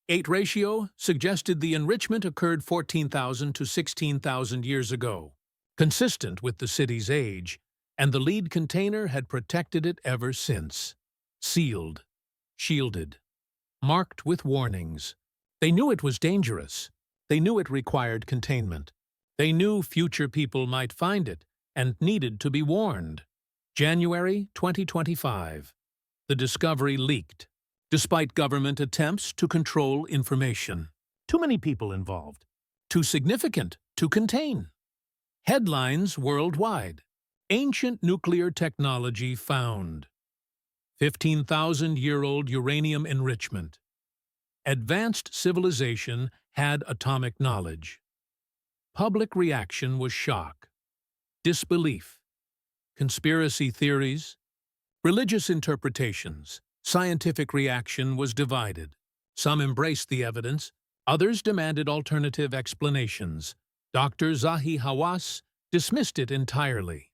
8 ratio suggested the enrichment occurred 14,000 to 16,000 years ago, consistent with the city's age, and the lead container had protected it ever since. Sealed, shielded, marked with warnings. They knew it was dangerous. They knew it required containment. They knew future people might find it and needed to be warned. January 2025. The discovery leaked, despite government attempts to control information. Too many people involved. Too significant to contain. Headlines worldwide. Ancient nuclear technology found. 15,000-year-old uranium enrichment. Advanced civilization had atomic knowledge. Public reaction was shock, disbelief, conspiracy theories, religious interpretations. Scientific reaction was divided. Some embraced the evidence, others demanded alternative explanations. Dr. Zahi Hawass dismissed it entirely.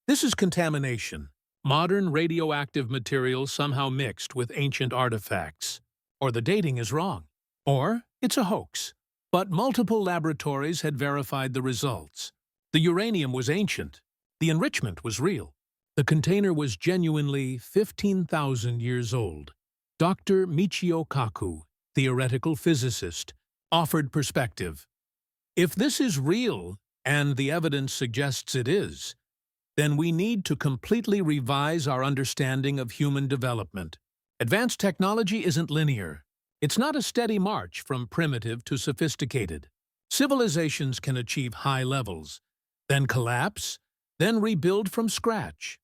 This is contamination. Modern radioactive material somehow mixed with ancient artifacts. Or the dating is wrong. Or it's a hoax. But multiple laboratories had verified the results. The uranium was ancient. The enrichment was real. The container was genuinely 15,000 years old. Dr. Michio Kaku, theoretical physicist, offered perspective. If this is real, and the evidence suggests it is, then we need to completely revise our understanding of human development. Advanced technology isn't linear. It's not a steady march from primitive to sophisticated. Civilizations can achieve high levels, then collapse, then rebuild from scratch.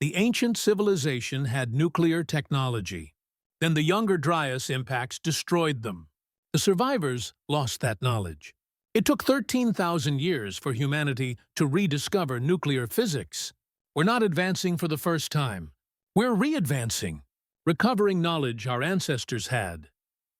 The ancient civilization had nuclear technology. Then the younger Dryas impacts destroyed them. The survivors lost that knowledge. It took 13,000 years for humanity to rediscover nuclear physics. We're not advancing for the first time. We're re-advancing, recovering knowledge our ancestors had.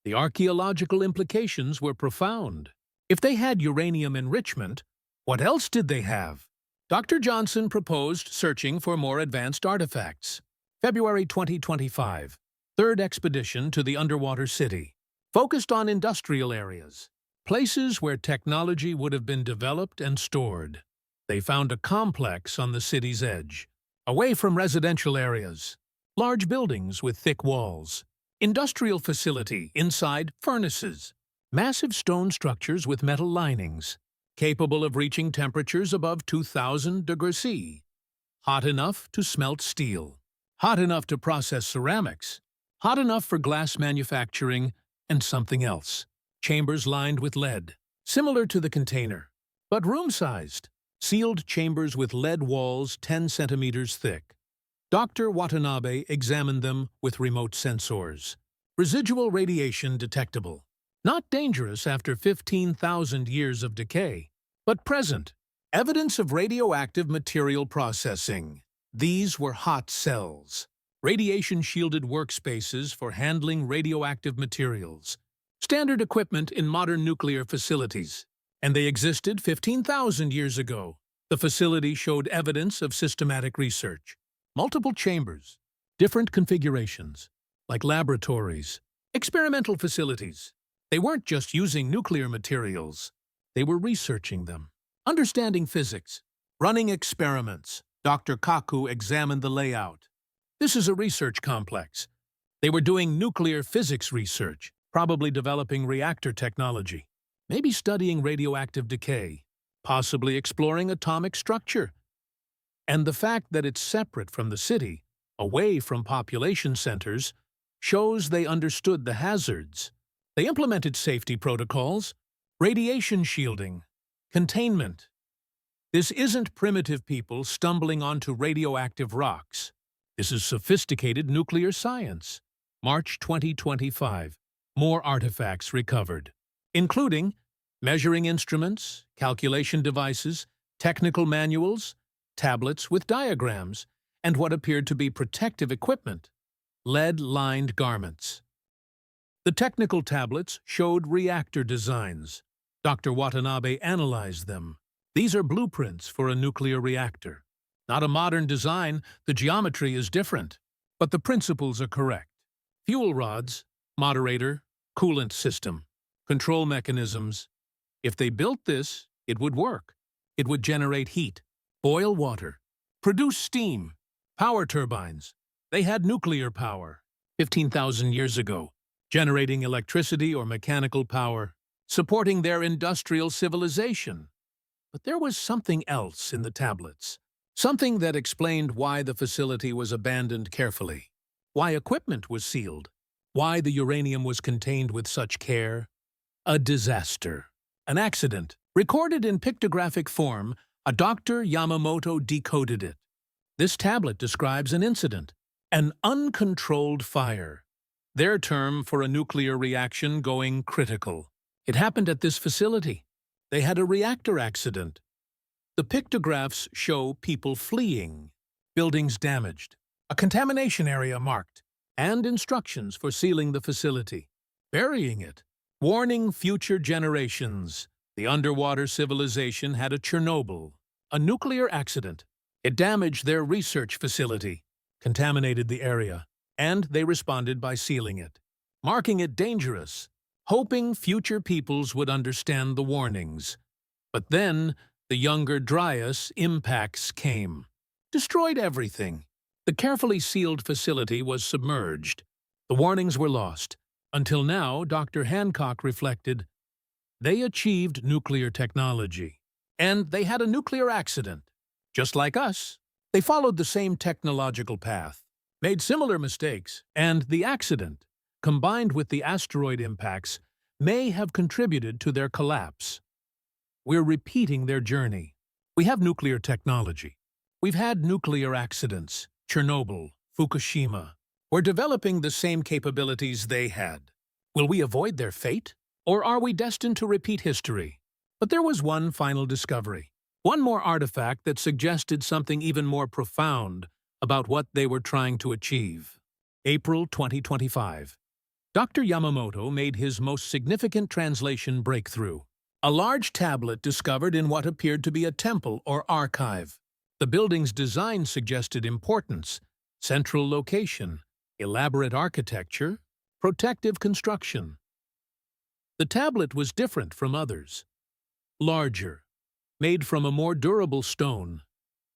The archaeological implications were profound. If they had uranium enrichment, what else did they have? Dr. Johnson proposed searching for more advanced artifacts. February 2025. Third expedition to the underwater city. Focused on industrial areas, places where technology would have been developed and stored. They found a complex on the city's edge, away from residential areas. Large buildings with thick walls. Industrial facility inside furnaces. Massive stone structures with metal linings, capable of reaching temperatures above 2,000 degrees C. Hot enough to smelt steel. Hot enough to process ceramics. Hot enough for glass manufacturing and something else. Chambers lined with lead, similar to the container, but room-sized. Sealed chambers with lead walls 10 centimeters thick. Dr. Watanabe examined them with remote sensors. Residual radiation detectable. Not dangerous after 15,000 years of decay, but present. Evidence of radioactive material processing. These were hot cells, radiation-shielded workspaces for handling radioactive materials. Standard equipment in modern nuclear facilities. And they existed 15,000 years ago. The facility showed evidence of systematic research. Multiple chambers, different configurations, like laboratories, experimental facilities. They weren't just using nuclear materials. They were researching them, understanding physics, running experiments. Dr. Kaku examined the layout. This is a research complex. They were doing nuclear physics research, probably developing reactor technology. Maybe studying radioactive decay, possibly exploring atomic structure. And the fact that it's separate from the city, away from population centers, shows they understood the hazards. They implemented safety protocols, radiation shielding, containment. This isn't primitive people stumbling onto radioactive rocks. This is sophisticated nuclear science. March 2025. More artifacts recovered, including measuring instruments, calculation devices, technical manuals, tablets with diagrams, and what appeared to be protective equipment, lead-lined garments. The technical tablets showed reactor designs. Dr. Watanabe analyzed them. These are blueprints for a nuclear reactor. Not a modern design, the geometry is different, but the principles are correct. Fuel rods, moderator, coolant system, control mechanisms. If they built this, it would work. It would generate heat, boil water, produce steam, power turbines. They had nuclear power 15,000 years ago, generating electricity or mechanical power, supporting their industrial civilization. But there was something else in the tablets, something that explained why the facility was abandoned carefully, why equipment was sealed, why the uranium was contained with such care. A disaster. An accident. Recorded in pictographic form, a Dr. Yamamoto decoded it. This tablet describes an incident, an uncontrolled fire. Their term for a nuclear reaction going critical. It happened at this facility. They had a reactor accident. The pictographs show people fleeing, buildings damaged, a contamination area marked, and instructions for sealing the facility, burying it, warning future generations. The underwater civilization had a Chernobyl, a nuclear accident. It damaged their research facility, contaminated the area, and they responded by sealing it, marking it dangerous, hoping future peoples would understand the warnings. But then, the younger Dryas impacts came, destroyed everything. The carefully sealed facility was submerged. The warnings were lost. Until now, Dr. Hancock reflected, they achieved nuclear technology. And they had a nuclear accident. Just like us, they followed the same technological path, made similar mistakes, and the accident, combined with the asteroid impacts, may have contributed to their collapse. We're repeating their journey. We have nuclear technology. We've had nuclear accidents. Chernobyl, Fukushima. We're developing the same capabilities they had. Will we avoid their fate? Or are we destined to repeat history? But there was one final discovery. One more artifact that suggested something even more profound about what they were trying to achieve. April 2025. Dr. Yamamoto made his most significant translation breakthrough. A large tablet discovered in what appeared to be a temple or archive. The building's design suggested importance, central location, elaborate architecture, protective construction. The tablet was different from others. Larger, made from a more durable stone,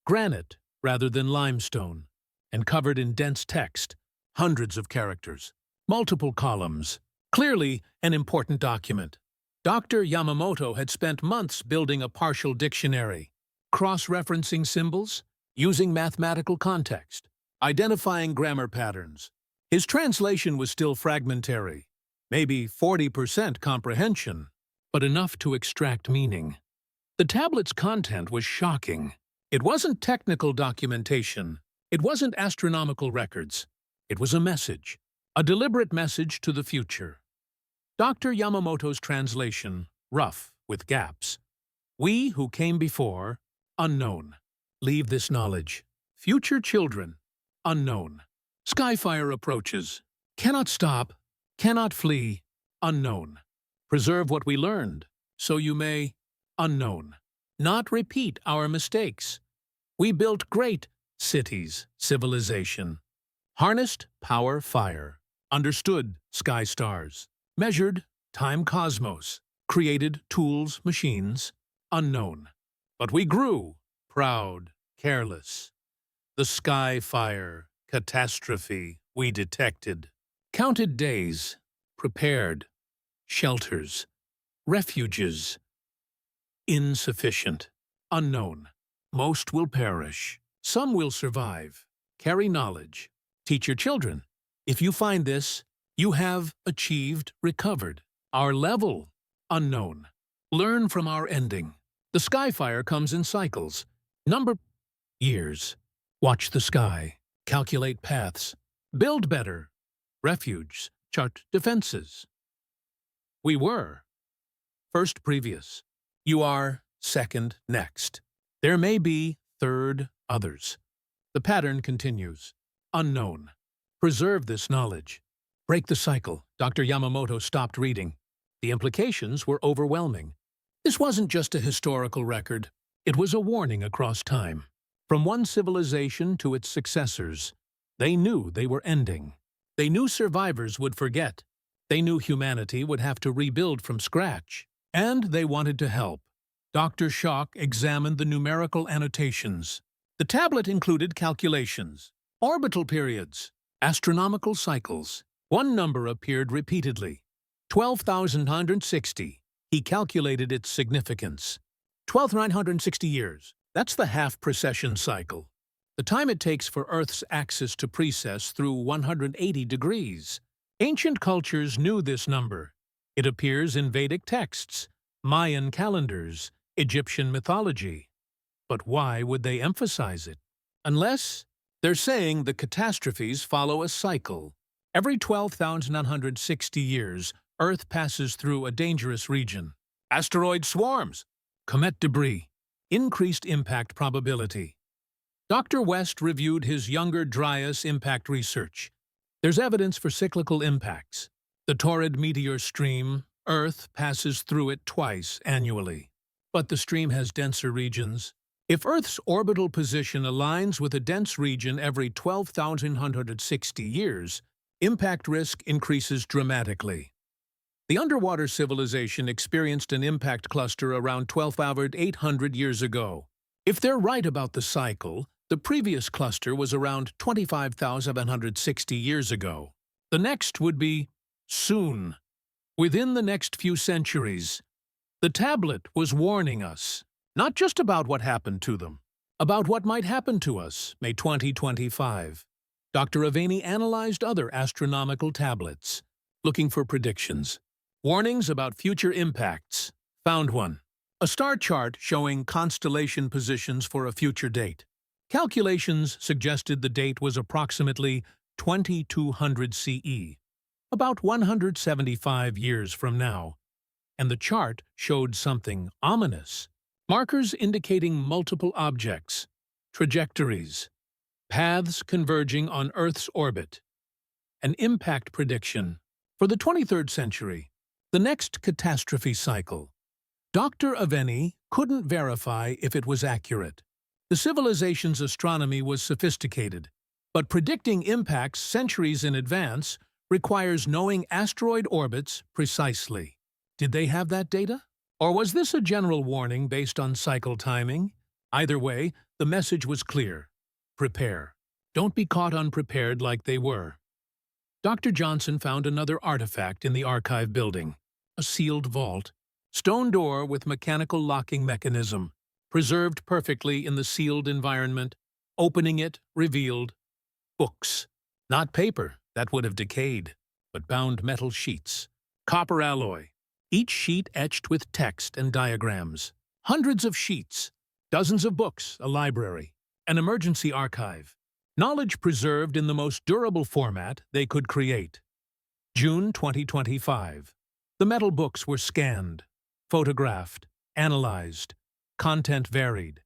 granite rather than limestone, and covered in dense text, hundreds of characters, multiple columns. Clearly, an important document. Dr. Yamamoto had spent months building a partial dictionary, cross-referencing symbols, using mathematical context, identifying grammar patterns. His translation was still fragmentary, maybe 40% comprehension, but enough to extract meaning. The tablet's content was shocking. It wasn't technical documentation. It wasn't astronomical records. It was a message, a deliberate message to the future. Dr. Yamamoto's translation, rough, with gaps. We who came before, unknown. Leave this knowledge. Future children, unknown. Skyfire approaches. Cannot stop, cannot flee, unknown. Preserve what we learned, so you may, unknown. Not repeat our mistakes. We built great cities, civilization. Harnessed power fire. Understood sky stars. Measured time cosmos. Created tools, machines, unknown. But we grew, proud, careless. The sky fire, catastrophe, we detected. Counted days, prepared, shelters, refuges. Insufficient, unknown. Most will perish. Some will survive. Carry knowledge. Teach your children. If you find this, you have achieved, recovered. Our level, unknown. Learn from our ending. The skyfire comes in cycles. Number years. Watch the sky. Calculate paths. Build better. Refuge. Chart defenses. We were. First previous. You are second next. There may be third others. The pattern continues. Unknown. Preserve this knowledge. Break the cycle. Dr. Yamamoto stopped reading. The implications were overwhelming. This wasn't just a historical record. It was a warning across time. From one civilization to its successors, they knew they were ending. They knew survivors would forget. They knew humanity would have to rebuild from scratch. And they wanted to help. Dr. Schock examined the numerical annotations. The tablet included calculations, orbital periods, astronomical cycles. One number appeared repeatedly. 12,960. He calculated its significance. 12,960 years. That's the half-precession cycle. The time it takes for Earth's axis to precess through 180 degrees. Ancient cultures knew this number. It appears in Vedic texts, Mayan calendars, Egyptian mythology. But why would they emphasize it? Unless they're saying the catastrophes follow a cycle. Every 12,960 years, Earth passes through a dangerous region. Asteroid swarms, comet debris, increased impact probability. Dr. West reviewed his younger Dryas impact research. There's evidence for cyclical impacts. The torrid meteor stream, Earth passes through it twice annually. But the stream has denser regions. If Earth's orbital position aligns with a dense region every 12,160 years, impact risk increases dramatically. The underwater civilization experienced an impact cluster around 12,800 years ago. If they're right about the cycle, the previous cluster was around 25,760 years ago. The next would be soon, within the next few centuries. The tablet was warning us, not just about what happened to them, about what might happen to us, May 2025. Dr. Aveni analyzed other astronomical tablets, looking for predictions. Warnings about future impacts. Found one. A star chart showing constellation positions for a future date. Calculations suggested the date was approximately 2200 CE, about 175 years from now. And the chart showed something ominous. Markers indicating multiple objects, trajectories, paths converging on Earth's orbit. An impact prediction for the 23rd century, the next catastrophe cycle. Dr. Aveni couldn't verify if it was accurate. The civilization's astronomy was sophisticated, but predicting impacts centuries in advance requires knowing asteroid orbits precisely. Did they have that data? Or was this a general warning based on cycle timing? Either way, the message was clear. Prepare. Don't be caught unprepared like they were. Dr. Johnson found another artifact in the archive building, a sealed vault, stone door with mechanical locking mechanism, preserved perfectly in the sealed environment. Opening it revealed books. Not paper, that would have decayed, but bound metal sheets. Copper alloy, each sheet etched with text and diagrams. Hundreds of sheets, dozens of books, a library, an emergency archive. Knowledge preserved in the most durable format they could create. June 2025. The metal books were scanned, photographed, analyzed. Content varied.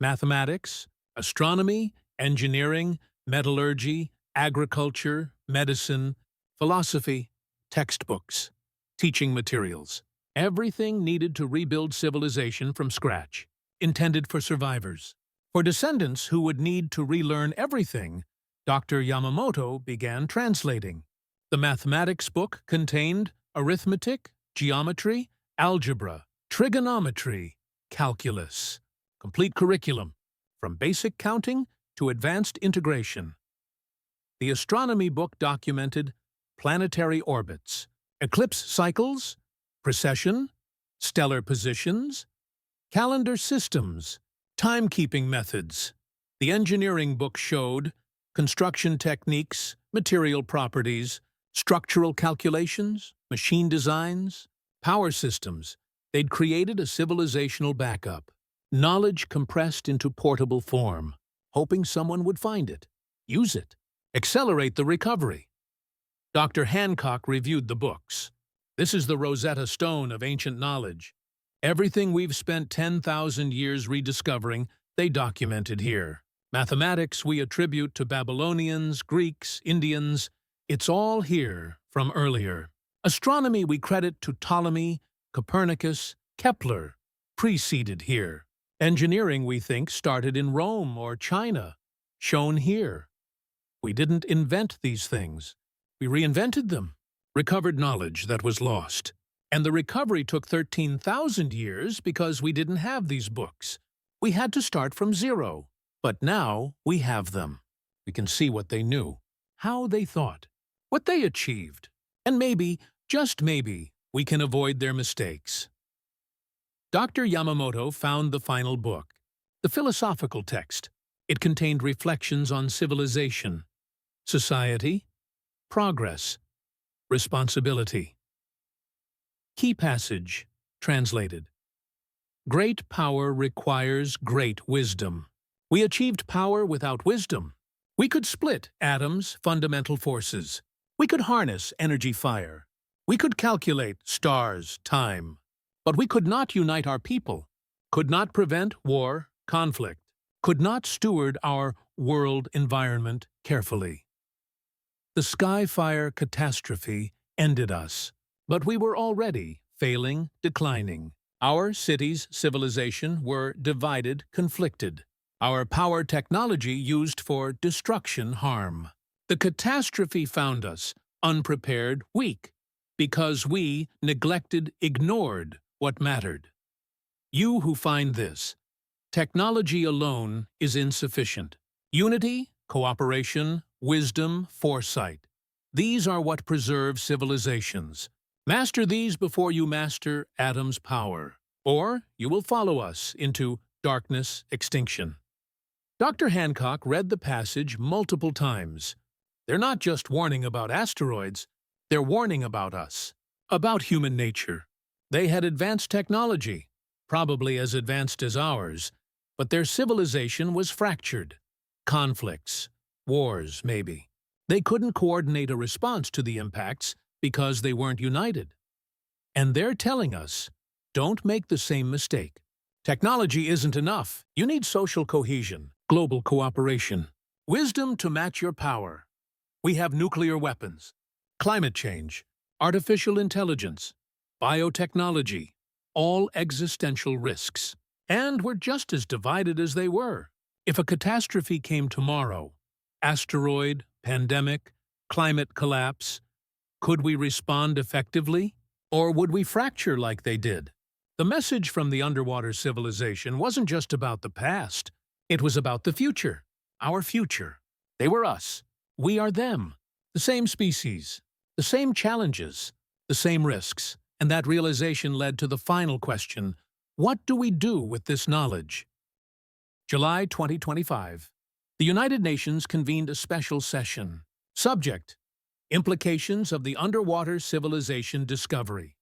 Mathematics, astronomy, engineering, metallurgy, agriculture, medicine, philosophy, textbooks, teaching materials. Everything needed to rebuild civilization from scratch, intended for survivors. For descendants who would need to relearn everything, Dr. Yamamoto began translating. The mathematics book contained arithmetic, geometry, algebra, trigonometry, calculus. Complete curriculum, from basic counting to advanced integration. The astronomy book documented planetary orbits, eclipse cycles, precession, stellar positions, calendar systems, timekeeping methods. The engineering book showed construction techniques, material properties, structural calculations, machine designs, power systems. They'd created a civilizational backup, knowledge compressed into portable form, hoping someone would find it, use it, accelerate the recovery. Dr. Hancock reviewed the books. This is the Rosetta Stone of ancient knowledge. Everything we've spent 10,000 years rediscovering, they documented here. Mathematics we attribute to Babylonians, Greeks, Indians. It's all here from earlier. Astronomy we credit to Ptolemy, Copernicus, Kepler, preceded here. Engineering we think started in Rome or China, shown here. We didn't invent these things. We reinvented them, recovered knowledge that was lost. And the recovery took 13,000 years because we didn't have these books. We had to start from zero. But now we have them. We can see what they knew, how they thought, what they achieved. And maybe, just maybe, we can avoid their mistakes. Dr. Yamamoto found the final book, the philosophical text. It contained reflections on civilization, society, progress, responsibility. Key passage, translated. Great power requires great wisdom. We achieved power without wisdom. We could split atoms' fundamental forces. We could harness energy fire. We could calculate stars' time. But we could not unite our people, could not prevent war, conflict, could not steward our world environment carefully. The sky-fire catastrophe ended us. But we were already failing, declining. Our city's civilization were divided, conflicted. Our power technology used for destruction, harm. The catastrophe found us unprepared, weak, because we neglected, ignored what mattered. You who find this, technology alone is insufficient. Unity, cooperation, wisdom, foresight. These are what preserve civilizations. Master these before you master Adam's power, or you will follow us into darkness, extinction. Dr. Hancock read the passage multiple times. They're not just warning about asteroids, they're warning about us, about human nature. They had advanced technology, probably as advanced as ours, but their civilization was fractured. Conflicts, wars, maybe. They couldn't coordinate a response to the impacts because they weren't united. And they're telling us, don't make the same mistake. Technology isn't enough. You need social cohesion, global cooperation, wisdom to match your power. We have nuclear weapons, climate change, artificial intelligence, biotechnology, all existential risks. And we're just as divided as they were. If a catastrophe came tomorrow, asteroid, pandemic, climate collapse, could we respond effectively? Or would we fracture like they did? The message from the underwater civilization wasn't just about the past. It was about the future, our future. They were us. We are them. The same species, the same challenges, the same risks, and that realization led to the final question: what do we do with this knowledge? July 2025. The United Nations convened a special session. Subject: Implications of the Underwater Civilization Discovery.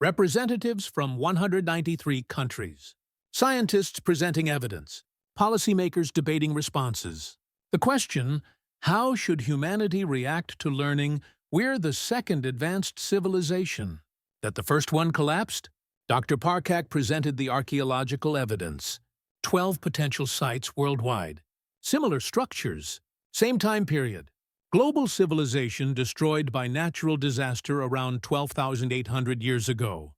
Representatives from 193 countries. Scientists presenting evidence. Policymakers debating responses. The question: how should humanity react to learning we're the second advanced civilization? That the first one collapsed? Dr. Parkak presented the archaeological evidence. 12 potential sites worldwide. Similar structures. Same time period. Global civilization destroyed by natural disaster around 12,800 years ago.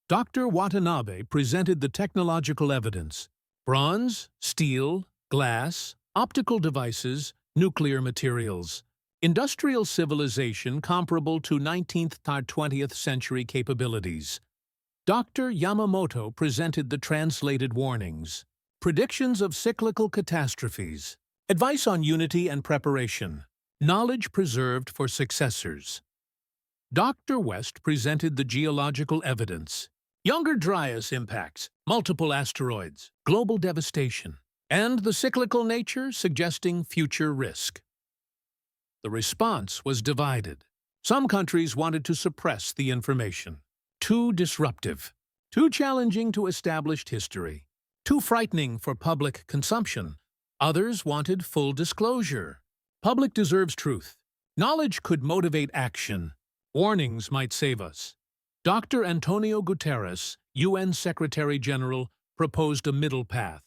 Dr. Watanabe presented the technological evidence. Bronze, steel, glass, optical devices, nuclear materials. Industrial civilization comparable to 19th to 20th century capabilities. Dr. Yamamoto presented the translated warnings. Predictions of cyclical catastrophes. Advice on unity and preparation. Knowledge preserved for successors. Dr. West presented the geological evidence. Younger Dryas impacts, multiple asteroids, global devastation, and the cyclical nature suggesting future risk. The response was divided. Some countries wanted to suppress the information. Too disruptive, too challenging to established history, too frightening for public consumption. Others wanted full disclosure. Public deserves truth. Knowledge could motivate action. Warnings might save us. Dr. Antonio Guterres, UN Secretary-General, proposed a middle path.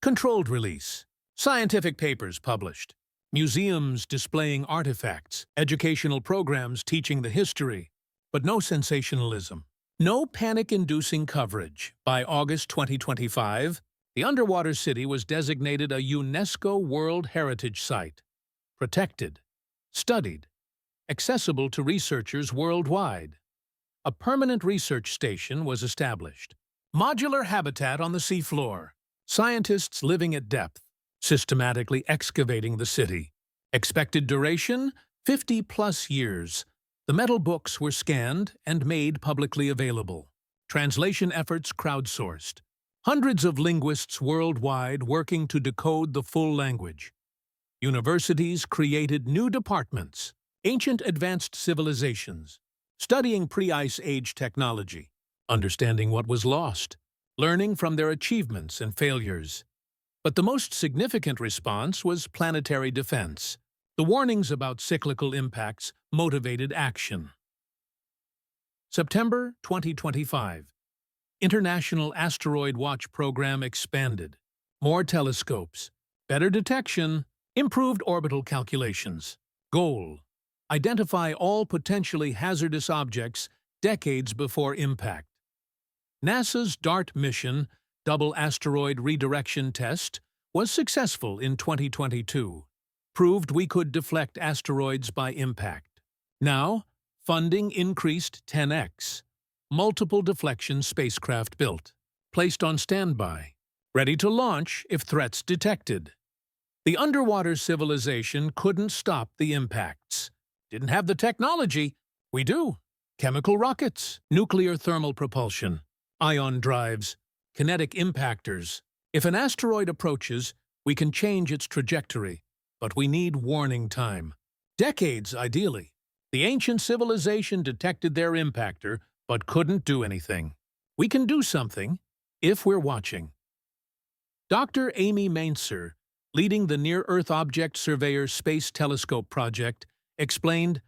Controlled release. Scientific papers published. Museums displaying artifacts. Educational programs teaching the history. But no sensationalism. No panic-inducing coverage. By August 2025, the underwater city was designated a UNESCO World Heritage Site. Protected, studied, accessible to researchers worldwide. A permanent research station was established. Modular habitat on the seafloor. Scientists living at depth, systematically excavating the city. Expected duration: 50+ years. The metal books were scanned and made publicly available. Translation efforts crowdsourced. Hundreds of linguists worldwide working to decode the full language. Universities created new departments. Ancient advanced civilizations. Studying pre-ice age technology. Understanding what was lost. Learning from their achievements and failures. But the most significant response was planetary defense. The warnings about cyclical impacts motivated action. September 2025. International Asteroid Watch Program expanded. More telescopes. Better detection. Improved orbital calculations. Goal: identify all potentially hazardous objects decades before impact. NASA's DART mission, Double Asteroid Redirection Test, was successful in 2022. Proved we could deflect asteroids by impact. Now, funding increased 10x. Multiple deflection spacecraft built. Placed on standby. Ready to launch if threats detected. The underwater civilization couldn't stop the impacts. Didn't have the technology. We do. Chemical rockets, nuclear thermal propulsion, ion drives, kinetic impactors. If an asteroid approaches, we can change its trajectory, but we need warning time. Decades, ideally. The ancient civilization detected their impactor, but couldn't do anything. We can do something, if we're watching. Dr. Amy Mainzer, leading the Near-Earth Object Surveyor Space Telescope project, explained,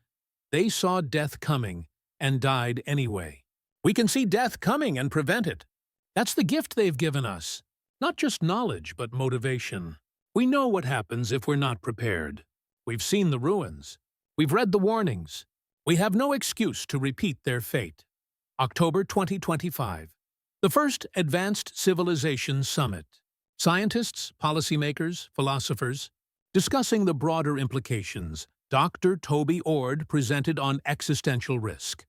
they saw death coming and died anyway. We can see death coming and prevent it. That's the gift they've given us. Not just knowledge, but motivation. We know what happens if we're not prepared. We've seen the ruins. We've read the warnings. We have no excuse to repeat their fate. October 2025. The first Advanced Civilization Summit. Scientists, policymakers, philosophers, discussing the broader implications. Dr. Toby Ord presented on existential risk.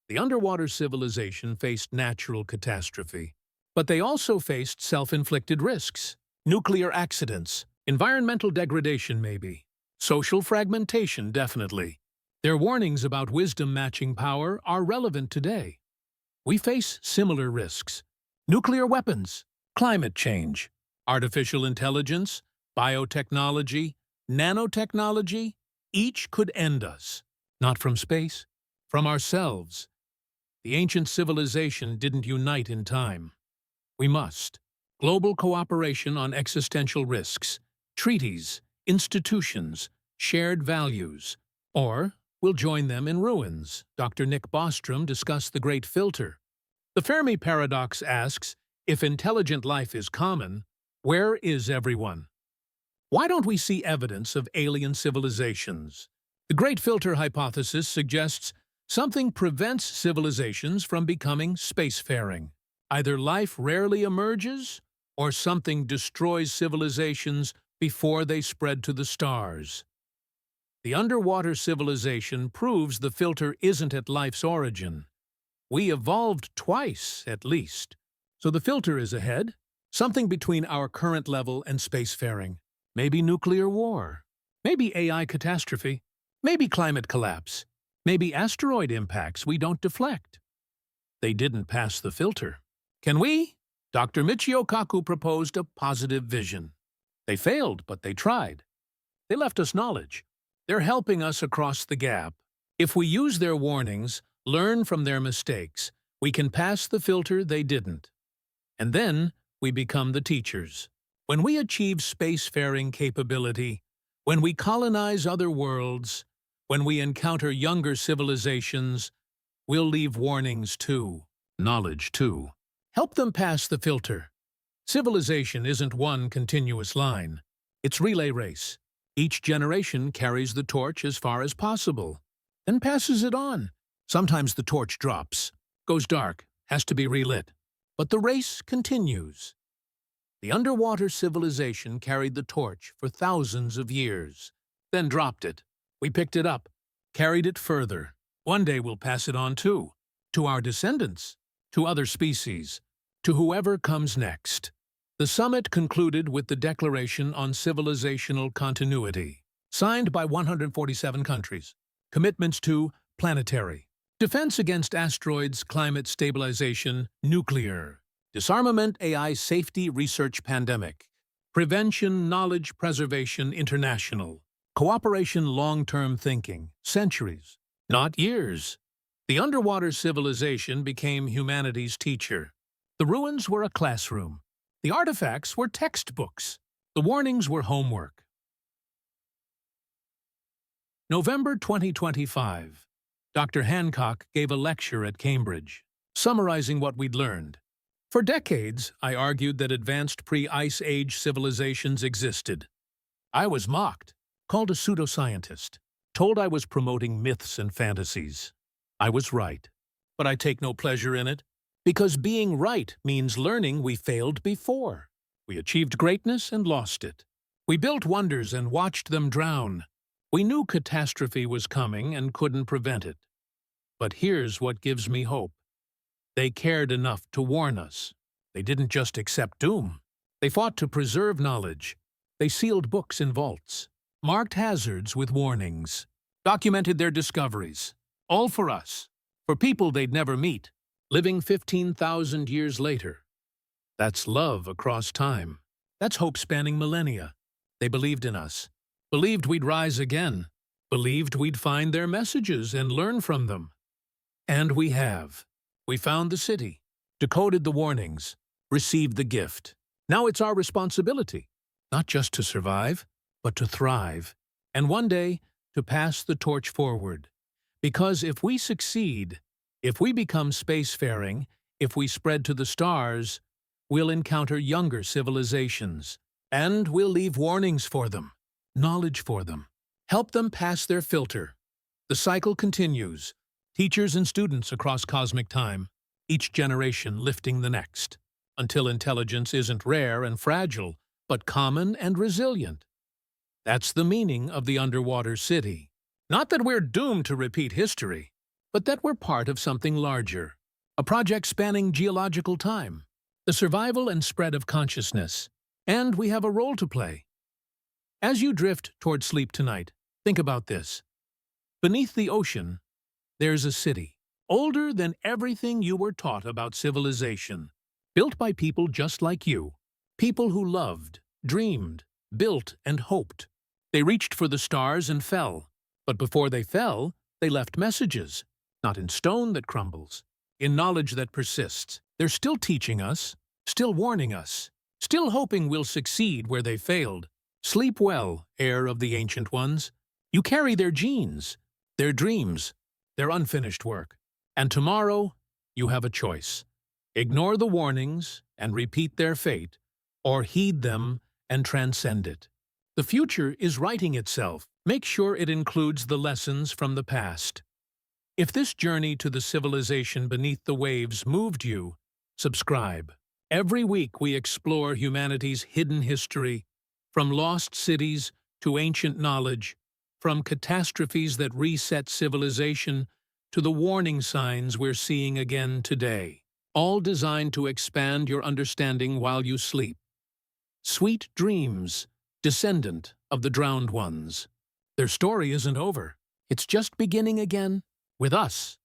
The underwater civilization faced natural catastrophe, but they also faced self-inflicted risks. Nuclear accidents, environmental degradation maybe, social fragmentation definitely. Their warnings about wisdom matching power are relevant today. We face similar risks: nuclear weapons, climate change, artificial intelligence, biotechnology, nanotechnology. Each could end us, not from space, from ourselves. The ancient civilization didn't unite in time. We must. Global cooperation on existential risks, treaties, institutions, shared values. Or we'll join them in ruins. Dr. Nick Bostrom discussed the Great Filter. The Fermi paradox asks, if intelligent life is common, where is everyone? Why don't we see evidence of alien civilizations? The Great Filter hypothesis suggests something prevents civilizations from becoming spacefaring. Either life rarely emerges, or something destroys civilizations before they spread to the stars. The underwater civilization proves the filter isn't at life's origin. We evolved twice, at least. So the filter is ahead, something between our current level and spacefaring. Maybe nuclear war. Maybe AI catastrophe. Maybe climate collapse. Maybe asteroid impacts we don't deflect. They didn't pass the filter. Can we? Dr. Michio Kaku proposed a positive vision. They failed, but they tried. They left us knowledge. They're helping us across the gap. If we use their warnings, learn from their mistakes, we can pass the filter they didn't. And then we become the teachers. When we achieve spacefaring capability, when we colonize other worlds, when we encounter younger civilizations, we'll leave warnings too, knowledge too. Help them pass the filter. Civilization isn't one continuous line. It's relay race. Each generation carries the torch as far as possible, then passes it on. Sometimes the torch drops, goes dark, has to be relit. But the race continues. The underwater civilization carried the torch for thousands of years, then dropped it. We picked it up, carried it further. One day we'll pass it on too, to our descendants, to other species, to whoever comes next. The summit concluded with the Declaration on Civilizational Continuity, signed by 147 countries. Commitments to planetary, defense against asteroids, climate stabilization, nuclear, disarmament, AI safety, research, pandemic, prevention, knowledge preservation, international, cooperation, long-term thinking, centuries, not years. The underwater civilization became humanity's teacher. The ruins were a classroom. The artifacts were textbooks. The warnings were homework. November 2025. Dr. Hancock gave a lecture at Cambridge, summarizing what we'd learned. For decades, I argued that advanced pre-Ice Age civilizations existed. I was mocked, called a pseudoscientist, told I was promoting myths and fantasies. I was right, but I take no pleasure in it, because being right means learning we failed before. We achieved greatness and lost it. We built wonders and watched them drown. We knew catastrophe was coming and couldn't prevent it. But here's what gives me hope. They cared enough to warn us. They didn't just accept doom. They fought to preserve knowledge. They sealed books in vaults, marked hazards with warnings, documented their discoveries, all for us, for people they'd never meet, living 15,000 years later. That's love across time. That's hope spanning millennia. They believed in us, believed we'd rise again, believed we'd find their messages and learn from them. And we have. We found the city, decoded the warnings, received the gift. Now it's our responsibility, not just to survive, but to thrive, and one day to pass the torch forward. Because if we succeed, if we become spacefaring, if we spread to the stars, we'll encounter younger civilizations, and we'll leave warnings for them, knowledge for them, help them pass their filter. The cycle continues, teachers and students across cosmic time, each generation lifting the next, until intelligence isn't rare and fragile, but common and resilient. That's the meaning of the underwater city. Not that we're doomed to repeat history, but that we're part of something larger, a project spanning geological time, the survival and spread of consciousness, and we have a role to play. As you drift toward sleep tonight, think about this. Beneath the ocean, there's a city, older than everything you were taught about civilization, built by people just like you, people who loved, dreamed, built, and hoped. They reached for the stars and fell, but before they fell, they left messages, not in stone that crumbles, in knowledge that persists. They're still teaching us, still warning us, still hoping we'll succeed where they failed. Sleep well, heir of the ancient ones. You carry their genes, their dreams, their unfinished work. And tomorrow, you have a choice. Ignore the warnings and repeat their fate, or heed them and transcend it. The future is writing itself. Make sure it includes the lessons from the past. If this journey to the civilization beneath the waves moved you, subscribe. Every week we explore humanity's hidden history, from lost cities to ancient knowledge, from catastrophes that reset civilization to the warning signs we're seeing again today, all designed to expand your understanding while you sleep. Sweet dreams, descendant of the drowned ones. Their story isn't over. It's just beginning again with us.